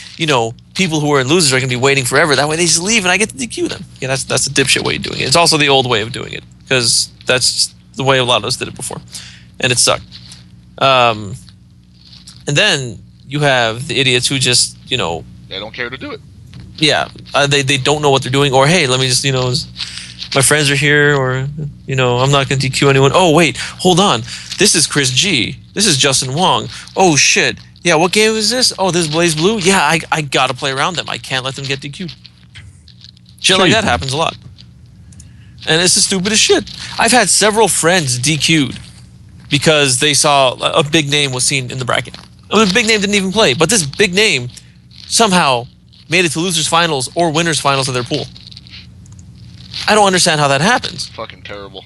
people who are in losers are going to be waiting forever. That way they just leave, and I get to DQ them. Yeah, that's the dipshit way of doing it. It's also the old way of doing it, because that's the way a lot of us did it before, and it sucked. And then you have the idiots who just, They don't care to do it. Yeah, they don't know what they're doing, or hey, let me just, my friends are here, or, I'm not going to DQ anyone. Oh, wait, hold on. This is Chris G. This is Justin Wong. Oh, shit. Yeah, what game is this? Oh, this is Blaze Blue? Yeah, I got to play around them. I can't let them get DQ'd. Shit like that happens a lot. And it's the stupidest shit. I've had several friends DQ'd because they saw a big name was seen in the bracket. The big name didn't even play, but this big name somehow made it to losers finals or winners finals of their pool. I don't understand how that happens. Fucking terrible.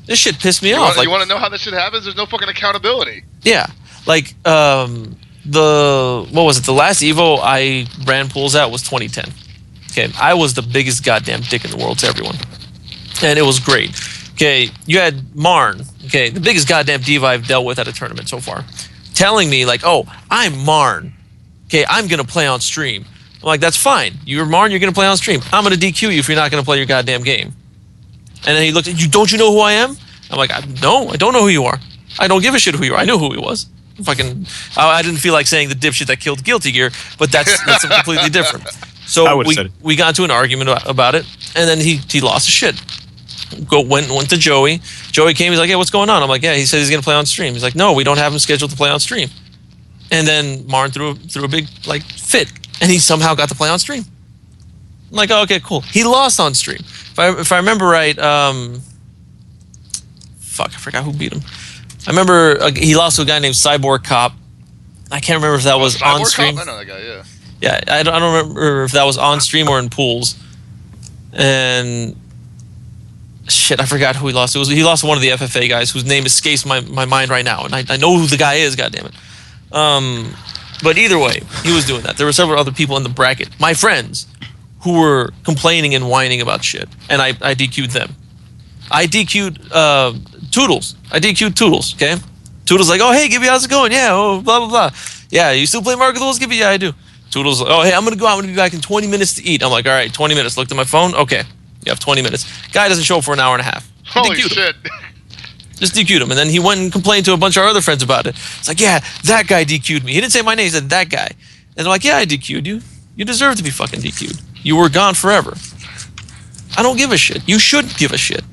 This shit pissed me off. You want to know how this shit happens? There's no fucking accountability. Yeah, like what was it? The last Evo I ran pools at was 2010. Okay, I was the biggest goddamn dick in the world to everyone, and it was great. Okay, you had Marn. Okay, the biggest goddamn diva I've dealt with at a tournament so far, telling me like, "Oh, I'm Marn. Okay, I'm gonna play on stream." I'm like, that's fine. You're Marn, you're going to play on stream. I'm going to DQ you if you're not going to play your goddamn game. And then he looked at you, don't you know who I am? I'm like, no, I don't know who you are. I don't give a shit who you are. I knew who he was. I didn't feel like saying the dipshit that killed Guilty Gear, but that's completely different. So we got into an argument about it, and then he lost his shit. Went to Joey. Joey came, he's like, hey, what's going on? I'm like, yeah, he said he's going to play on stream. He's like, no, we don't have him scheduled to play on stream. And then Marn threw a big fit. And he somehow got to play on stream. I'm like, oh, okay, cool. He lost on stream. If I remember right, I forgot who beat him. I remember he lost to a guy named Cyborg Cop. I can't remember if that was on stream. I know that guy, yeah. Yeah, I don't remember if that was on stream or in pools. And shit, I forgot who he lost. He lost to one of the FFA guys whose name escapes my mind right now. And I know who the guy is, goddammit. But either way, he was doing that. There were several other people in the bracket, my friends, who were complaining and whining about shit, and I DQ'd them. I DQ'd Toodles. I DQ'd Toodles, okay? Toodles like, oh, hey, Gibby, how's it going? Yeah, oh, blah, blah, blah. Yeah, you still play Mark of the Wolves, Gibby? Yeah, I do. Toodles like, oh, hey, I'm going to go out. I'm going to be back in 20 minutes to eat. I'm like, all right, 20 minutes. Looked at my phone. Okay, you have 20 minutes. Guy doesn't show up for an hour and a half. Holy shit. Just DQ'd him. And then he went and complained to a bunch of our other friends about it. It's like, yeah, that guy DQ'd me. He didn't say my name. He said that guy. And they're like, yeah, I DQ'd you. You deserve to be fucking DQ'd. You were gone forever. I don't give a shit. You should give a shit.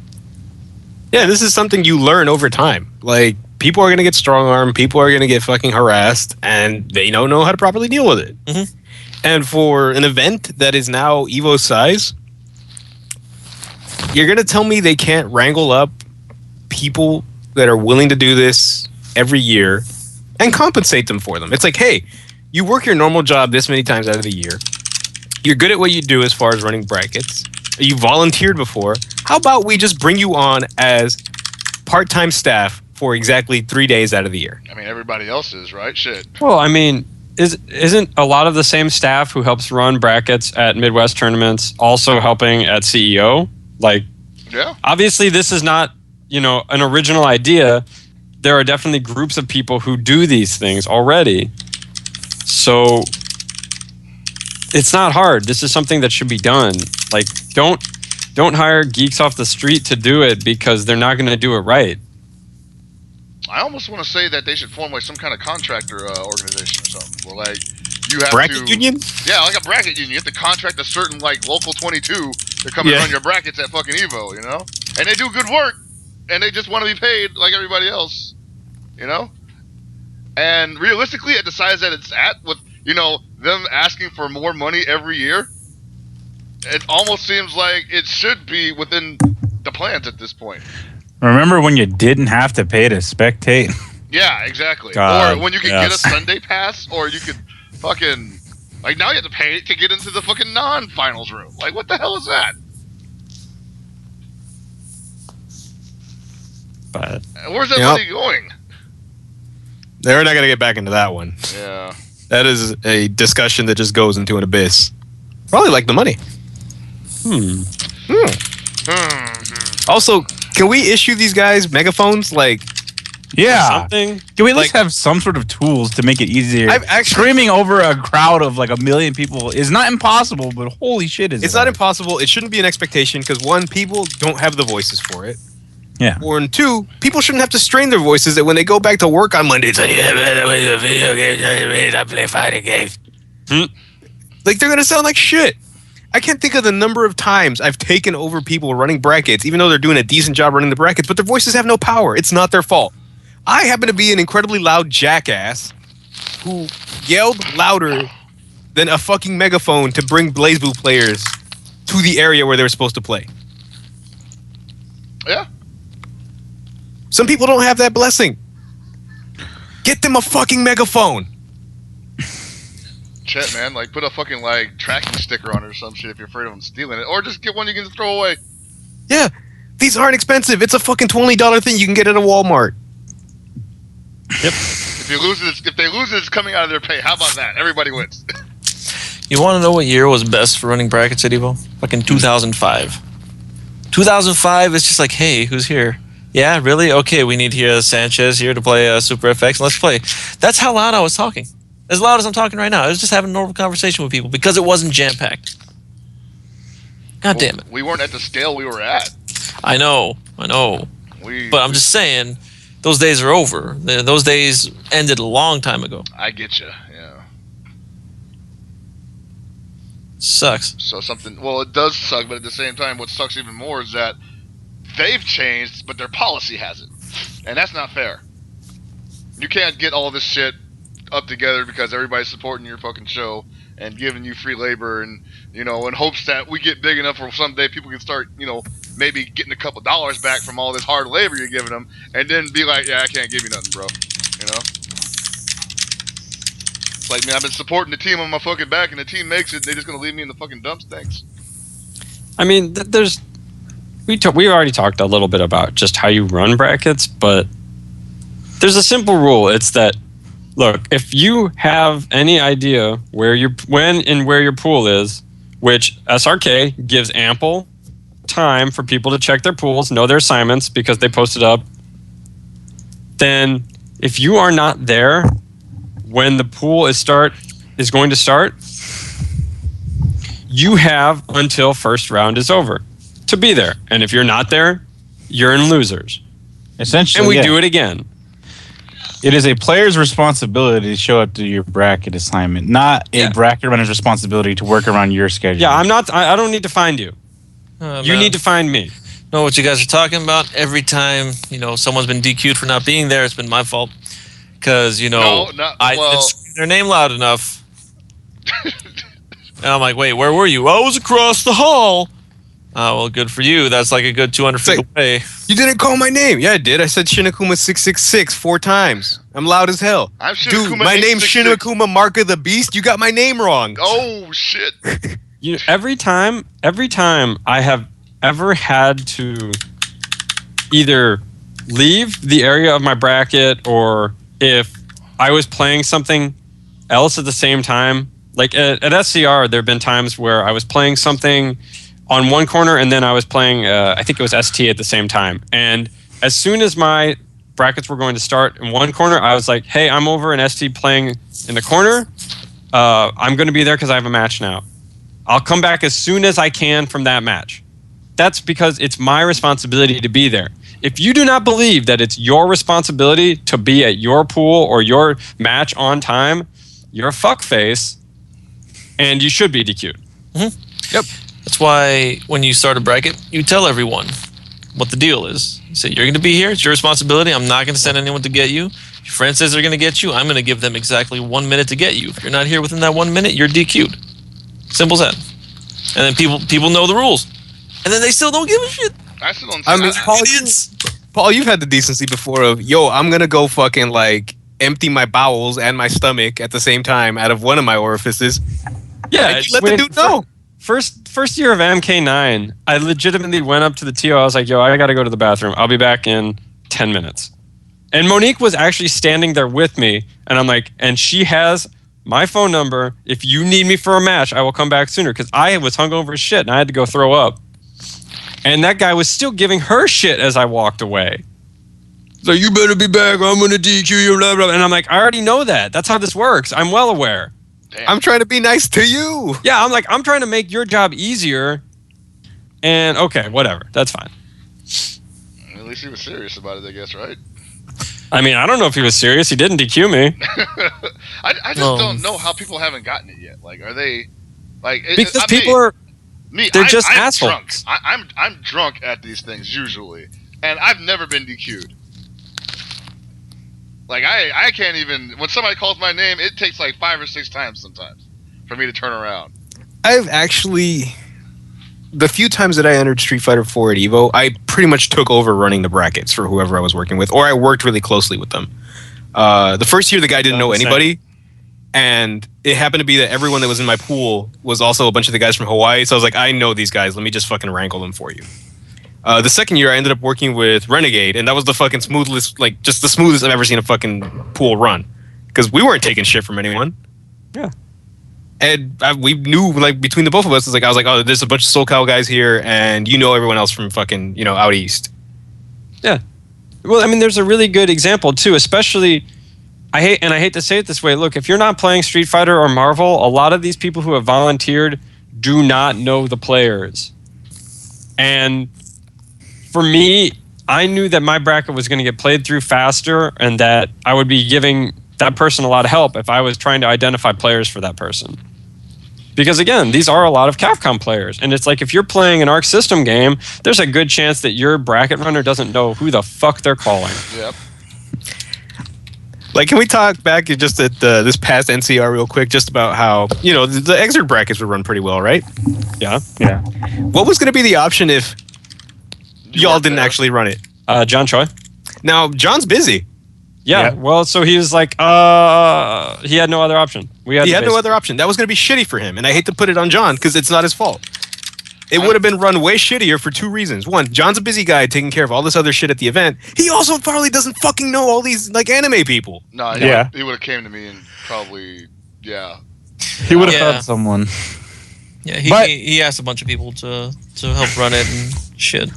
Yeah, this is something you learn over time. Like, people are going to get strong-armed. People are going to get fucking harassed. And they don't know how to properly deal with it. Mm-hmm. And for an event that is now Evo size, you're going to tell me they can't wrangle up people that are willing to do this every year and compensate them for them. It's like, hey, you work your normal job this many times out of the year. You're good at what you do as far as running brackets. You volunteered before. How about we just bring you on as part-time staff for exactly 3 days out of the year? I mean, everybody else is, right? Shit. Well, I mean, isn't a lot of the same staff who helps run brackets at Midwest tournaments also helping at CEO? Like, yeah. Obviously, this is not, an original idea. There are definitely groups of people who do these things already. So it's not hard. This is something that should be done. Like, don't hire geeks off the street to do it because they're not going to do it right. I almost want to say that they should form like some kind of contractor organization or something. Where like you have bracket union? Yeah, like a bracket union. You have to contract a certain like local 22 to come and run your brackets at fucking Evo, And they do good work, and they just want to be paid like everybody else, And realistically, at the size that it's at, with them asking for more money every year, it almost seems like it should be within the plans at this point. Remember when you didn't have to pay to spectate? Yeah, exactly. God, or when you could yes. get a Sunday pass, or you could fucking like now you have to pay to get into the fucking non-finals room. Like, what the hell is that? But Where's that Yep. money going? They're not gonna get back into that one. Yeah. That is a discussion that just goes into an abyss. Probably like the money. Also, can we issue these guys megaphones? Like, Yeah. something. Can we at least Like- have some sort of tools to make it easier? I've actually- Screaming over a crowd of like 1 million people is not impossible, but holy shit, is it's it not hard. impossible. It shouldn't be an expectation because one, people don't have the voices for it. Yeah. Or and two, people shouldn't have to strain their voices that when they go back to work on Monday, it's like, yeah, man, I play video games, I play fighting games. Like, they're going to sound like shit. I can't think of the number of times I've taken over people running brackets, even though they're doing a decent job running the brackets, but their voices have no power. It's not their fault. I happen to be an incredibly loud jackass who yelled louder than a fucking megaphone to bring BlazBlue players to the area where they were supposed to play. Yeah. Some people don't have that blessing. Get them a fucking megaphone. Chet, man, like put a fucking like tracking sticker on it or some shit if you're afraid of them stealing it, or just get one you can just throw away. Yeah, these aren't expensive. It's a fucking $20 thing you can get at a Walmart. If you lose it, if they lose it, it's coming out of their pay. How about that? Everybody wins. You want to know what year was best for running brackets at Evo? Fucking 2005. 2005 is just like, hey, who's here? Yeah, really? Okay, we need here Sanchez here to play Super FX. Let's play. That's how loud I was talking. As loud as I'm talking right now. I was just having a normal conversation with people because it wasn't jam-packed. God damn it. We weren't at the scale we were at. I know. But I'm just saying, those days are over. Those days ended a long time ago. I get you. Yeah. Sucks. So something. Well, it does suck, but at the same time, what sucks even more is that they've changed, but their policy hasn't, and that's not fair. You can't get all this shit up together because everybody's supporting your fucking show and giving you free labor, and in hopes that we get big enough where someday people can start, maybe getting a couple dollars back from all this hard labor you're giving them, and then be like, yeah, I can't give you nothing, bro. It's like, man, I've been supporting the team on my fucking back, and the team makes it. They're just gonna leave me in the fucking dumps. Thanks. I mean, we already talked a little bit about just how you run brackets, but there's a simple rule. It's that, look, if you have any idea where your pool is, which SRK gives ample time for people to check their pools, know their assignments because they posted up, then if you are not there when the pool is going to start, you have until first round is over to be there. And if you're not there, you're in losers. Essentially, And we yeah. do it again. It is a player's responsibility to show up to your bracket assignment, not a bracket runner's responsibility to work around your schedule. Yeah, I don't need to find you. You need to find me. Know what you guys are talking about? Every time, someone's been DQ'd for not being there, it's been my fault. Because, I didn't scream their name loud enough. And I'm like, wait, where were you? I was across the hall. Oh, well, good for you. That's like a good 200 feet away. You didn't call my name. Yeah, I did. I said Shinakuma 666 4 times. I'm loud as hell. I'm Dude, Shinakuma my name's 866. Shinakuma Mark of the Beast. You got my name wrong. Oh shit! Every time I have ever had to either leave the area of my bracket, or if I was playing something else at the same time, like at SCR, there have been times where I was playing something on one corner and then I was playing, I think it was ST at the same time. And as soon as my brackets were going to start in one corner, I was like, hey, I'm over in ST playing in the corner. I'm going to be there because I have a match now. I'll come back as soon as I can from that match. That's because it's my responsibility to be there. If you do not believe that it's your responsibility to be at your pool or your match on time, you're a fuckface, and you should be DQ'd. Mm-hmm. Yep. That's why when you start a bracket, you tell everyone what the deal is. You say, you're going to be here. It's your responsibility. I'm not going to send anyone to get you. If your friend says they're going to get you, I'm going to give them exactly 1 minute to get you. If you're not here within that 1 minute, you're DQ'd. Simple as that. then people know the rules, and then they still don't give a shit. I still don't. I mean, Idiots. Paul, you've had the decency before of, yo, I'm gonna go fucking like empty my bowels and my stomach at the same time out of one of my orifices. Yeah, Like, you let the dude know. First year of MK9, I legitimately went up to the TO. I was like, yo, I gotta go to the bathroom. I'll be back in 10 minutes. And Monique was actually standing there with me, and I'm like, and she has my phone number. If you need me for a match, I will come back sooner, because I was hungover as shit and I had to go throw up. And that guy was still giving her shit as I walked away. So you better be back, or I'm gonna DQ you, blah, blah. And I'm like, I already know that. That's how this works. I'm well aware. Damn. I'm trying to be nice to you. Yeah, I'm like, I'm trying to make your job easier. And okay, whatever. That's fine. At least he was serious about it, I guess, right? I mean, I don't know if he was serious. He didn't DQ me. I just don't know how people haven't gotten it yet. Like, are they like? Because people are. They're just I'm assholes. Drunk. I'm drunk at these things usually, and I've never been DQ'd. Like I can't even, when somebody calls my name, it takes like 5 or 6 times sometimes for me to turn around. I've actually, the few times that I entered Street Fighter 4 at Evo, I pretty much took over running the brackets for whoever I was working with, or I worked really closely with them. The first year, the guy didn't know anybody, and it happened to be that everyone that was in my pool was also a bunch of the guys from Hawaii, so I was like, I know these guys, let me just fucking wrangle them for you. The second year, I ended up working with Renegade, and that was the fucking smoothest, like, just the smoothest I've ever seen a fucking pool run. Because we weren't taking shit from anyone. Yeah. And we knew, like, between the both of us, I was like, oh, there's a bunch of SoCal guys here, and you know everyone else from fucking, you know, out east. Yeah. Well, I mean, there's a really good example, too, especially, I hate to say it this way, look, if you're not playing Street Fighter or Marvel, a lot of these people who have volunteered do not know the players. And for me, I knew that my bracket was going to get played through faster and that I would be giving that person a lot of help if I was trying to identify players for that person. Because again, these are a lot of Capcom players. And it's like, if you're playing an Arc System game, there's a good chance that your bracket runner doesn't know who the fuck they're calling. Yep. Like, can we talk back just at this past NCR real quick, just about how, you know, the Exert brackets would run pretty well, right? Yeah. Yeah. What was going to be the option if y'all weren't didn't there. actually run it? John Choi. Now, John's busy. Yeah, Yeah. well, so he was like, he had no other option. He had no other option. That was going to be shitty for him, and I hate to put it on John because it's not his fault. It would have been run way shittier for 2 reasons. One, John's a busy guy taking care of all this other shit at the event. He also probably doesn't fucking know all these, like, anime people. No, Yeah. he would have came to me and probably, yeah. He would have Yeah. found someone. Yeah, But- he asked a bunch of people to help run it and shit.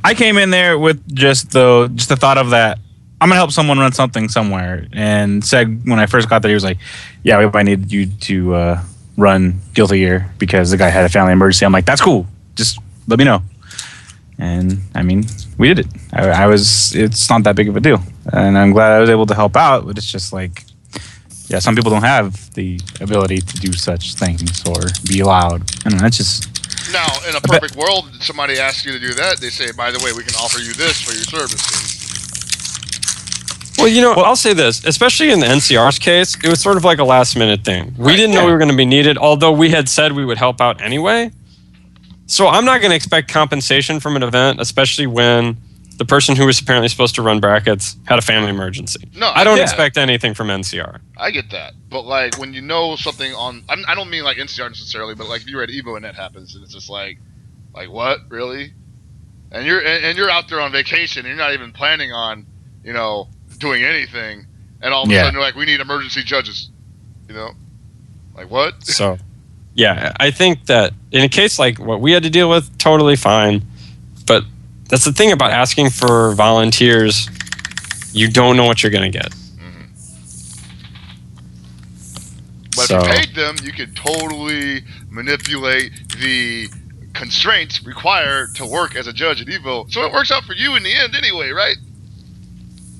I came in there with just the thought of that I'm gonna help someone run something somewhere, and said when I first got there, he was like, "Yeah, we might need you to run Guilty Gear because the guy had a family emergency." I'm like, "That's cool. Just let me know." And I mean, we did it. It's not that big of a deal, and I'm glad I was able to help out. But it's just like, yeah, some people don't have the ability to do such things or be allowed. I don't know. That's just. Now, in a perfect world, somebody asks you to do that, they say, by the way, we can offer you this for your services. Well, you know, I'll say this, especially in the NCR's case, it was sort of like a last minute thing. We didn't know we were going to be needed, although we had said we would help out anyway. So I'm not going to expect compensation from an event, especially when the person who was apparently supposed to run brackets had a family emergency. No, I don't get expect anything from NCR. I get that. But, like, when you know something on... I don't mean, like, NCR necessarily, but, like, if you're at EVO and that happens, and it's just like, what? Really? And you're out there on vacation, and you're not even planning on, you know, doing anything, and all of a sudden you're like, we need emergency judges. You know? Like, what? So, yeah, I think that in a case like what we had to deal with, totally fine. But that's the thing about asking for volunteers. You don't know what you're going to get. But if you paid them, you could totally manipulate the constraints required to work as a judge at EVO. So it works out for you in the end anyway, right?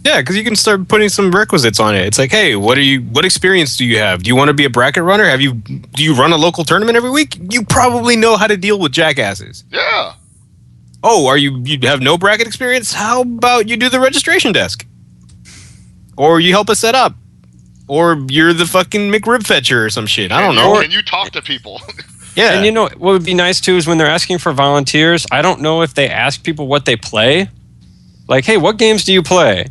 Yeah, because you can start putting some requisites on it. It's like, hey, what experience do you have? Do you want to be a bracket runner? Do you run a local tournament every week? You probably know how to deal with jackasses. Yeah. Oh, you have no bracket experience? How about you do the registration desk? Or you help us set up. Or you're the fucking McRib fetcher or some shit. I don't know. Can you talk to people? Yeah. And you know what would be nice too is when they're asking for volunteers, I don't know if they ask people what they play. Like, hey, what games do you play?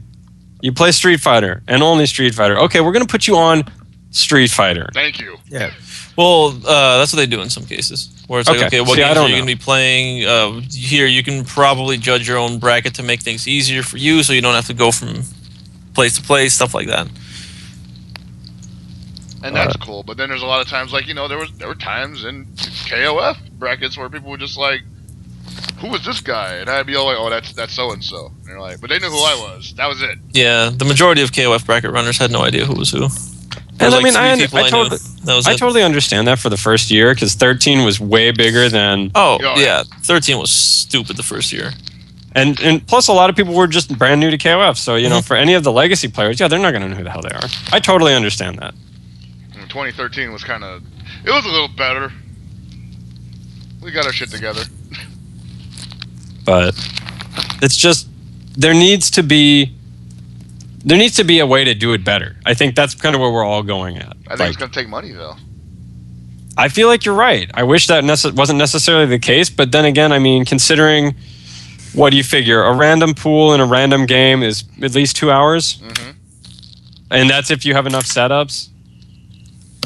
You play Street Fighter and only Street Fighter. Okay, we're going to put you on Street Fighter. Thank you. Yeah. Well, that's what they do in some cases. Where it's like, okay, what See, I games are don't you going to be playing? Here, you can probably judge your own bracket to make things easier for you, so you don't have to go from place to place, stuff like that. And that's cool. But then there's a lot of times, like, there were times in KOF brackets where people were just like, "Who was this guy?" And I'd be all like, "Oh, that's so and so." And they're like, "But they knew who I was. That was it." Yeah, the majority of KOF bracket runners had no idea who was who. And I mean, I totally understand that for the first year because 13 was way bigger than. Oh yeah, 13 was stupid the first year. And plus, a lot of people were just brand new to KOF. So, for any of the legacy players, they're not going to know who the hell they are. I totally understand that. 2013 was it was a little better. We got our shit together. But it's just, there needs to be a way to do it better. I think that's kind of where we're all going at. I think it's going to take money, though. I feel like you're right. I wish that wasn't necessarily the case. But then again, I mean, considering, what do you figure? A random pool in a random game is at least 2 hours. Mm-hmm. And that's if you have enough setups.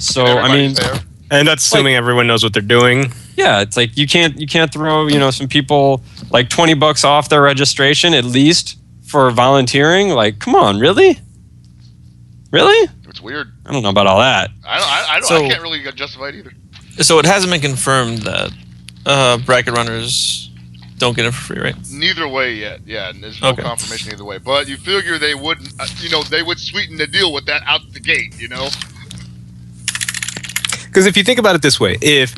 So, I mean... there. And that's assuming everyone knows what they're doing. Yeah, it's like you can't throw, some people like $20 off their registration at least for volunteering. Like, come on, really? Really? It's weird. I don't know about all that. I can't really justify it either. So it hasn't been confirmed that bracket runners don't get it for free, right? Neither way yet. Yeah, and there's no confirmation either way. But you figure they would, they would sweeten the deal with that out the gate, Because if you think about it this way, if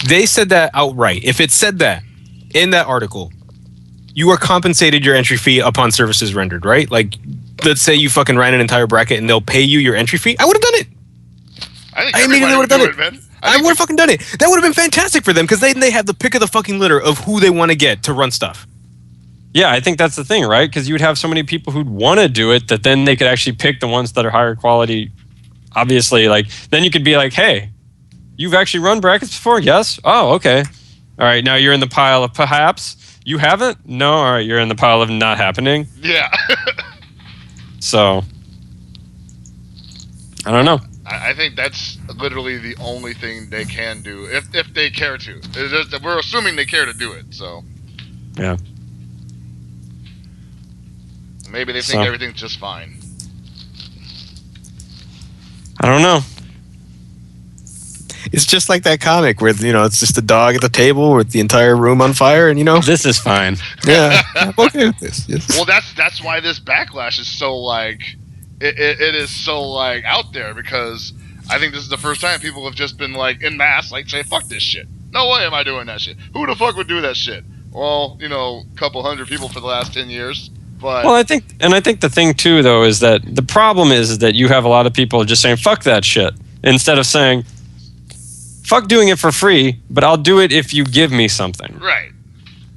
they said that outright, if it said that in that article, you are compensated your entry fee upon services rendered, right? Like, let's say you fucking ran an entire bracket and they'll pay you your entry fee. I would have done it. I immediately would have done it, man. I would have fucking done it. That would have been fantastic for them because then they have the pick of the fucking litter of who they want to get to run stuff. Yeah, I think that's the thing, right? Because you would have so many people who'd want to do it that then they could actually pick the ones that are higher quality. Obviously, then you could be like, hey, you've actually run brackets before? Yes? Oh, okay. All right, now you're in the pile of perhaps. You haven't? No? All right, you're in the pile of not happening. Yeah. So, I don't know. I think that's literally the only thing they can do, if they care to. We're assuming they care to do it, so. Yeah. Maybe they think everything's just fine. I don't know. It's just like that comic where, it's just a dog at the table with the entire room on fire and, This is fine. Yeah, I'm okay with this. Yes. Well, that's why this backlash is so, it is so, out there, because I think this is the first time people have just been, en masse, say, fuck this shit. No way am I doing that shit. Who the fuck would do that shit? Well, a couple hundred people for the last 10 years. But well, I think the thing too, though, is that the problem is that you have a lot of people just saying "fuck that shit" instead of saying "fuck doing it for free," but I'll do it if you give me something. Right.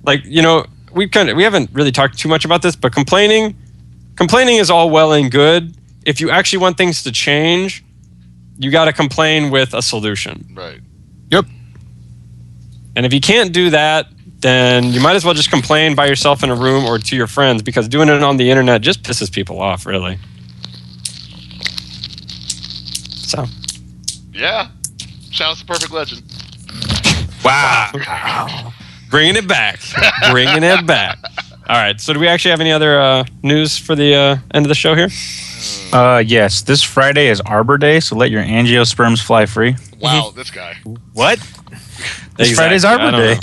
We haven't really talked too much about this, but complaining is all well and good. If you actually want things to change, you got to complain with a solution. Right. Yep. And if you can't do that, then you might as well just complain by yourself in a room or to your friends, because doing it on the internet just pisses people off, really. So. Yeah. Shout out to Perfect Legend. Wow. Bringing it back. Bringing it back. All right. So do we actually have any other news for the end of the show here? Yes. This Friday is Arbor Day, so let your angiosperms fly free. Wow, this guy. What? This Exactly. Friday's Arbor Day.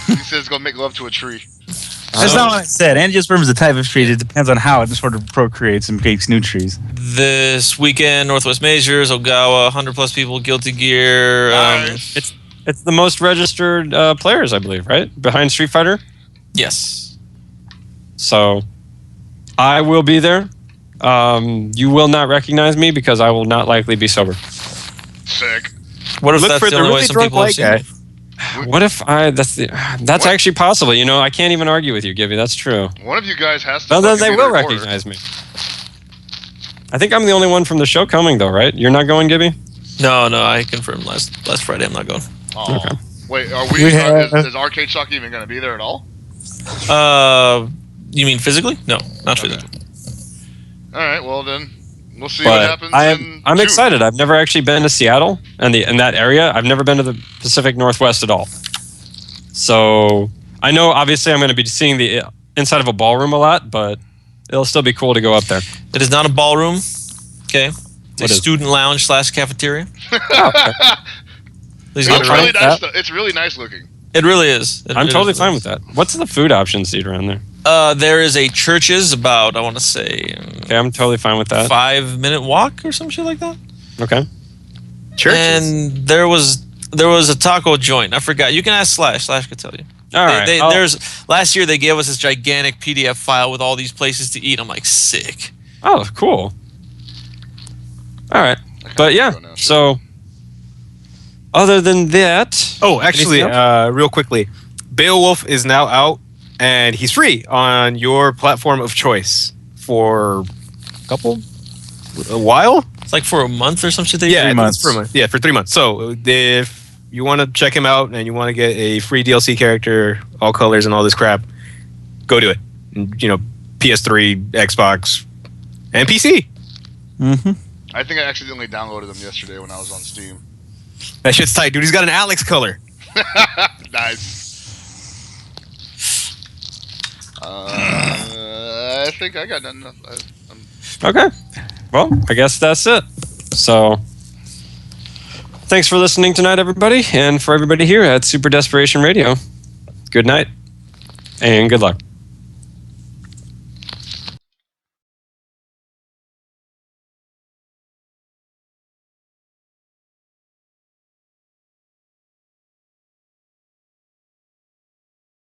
He says he's gonna make love to a tree. That's not what I said. Angiosperm is a type of tree. It depends on how it sort of procreates and makes new trees. This weekend, Northwest Majors, Ogawa, 100+ people, Guilty Gear. Nice. It's the most registered players, I believe, right? Behind Street Fighter? Yes. So I will be there. You will not recognize me because I will not likely be sober. Sick. What if Look that's for the the only way really some drunk people have white seen guy. it? What if that's actually possible? I can't even argue with you, Gibby. That's true. One of you guys has to. Then fucking they be will the reporter. recognize me. I think I'm the only one from the show coming, though, right? You're not going, Gibby? No, I confirmed last Friday. I'm not going. Oh. Okay. Wait, are we? Is Arcade Shock even going to be there at all? You mean physically? No, not physically. All right. Well, then we'll see what happens. I'm June. excited. I've never actually been to Seattle and in that area. I've never been to the Pacific Northwest at all. So I know obviously I'm going to be seeing the inside of a ballroom a lot, but it'll still be cool to go up there. It is not a ballroom. Okay. It's a What is it? student lounge / cafeteria. It's Please go really to nice. It's really nice looking. It really is. I'm totally fine with that. What's the food options seat around there? There is a Church's about, I want to say, Okay, I'm totally fine with that. 5-minute walk or some shit like that. Okay. Churches. And there was a taco joint. I forgot. You can ask Slash. Slash could tell you. All right. Last year they gave us this gigantic PDF file with all these places to eat. I'm like, sick. Oh, cool. All right. But yeah, so other than that, Oh, actually, anything real quickly, Beowulf is now out, and he's free on your platform of choice for a while. It's like for a month or some shit. Yeah, 3 months. For a month. Yeah, for 3 months. So if you want to check him out and you want to get a free DLC character, all colors and all this crap, go do it. And, PS3, Xbox, and PC. Mm-hmm. I think I accidentally downloaded them yesterday when I was on Steam. That shit's tight, dude. He's got an Alex color. Nice. I think I got enough. okay. Well, I guess that's it. So thanks for listening tonight, everybody, and for everybody here at Super Desperation Radio. Good night and good luck.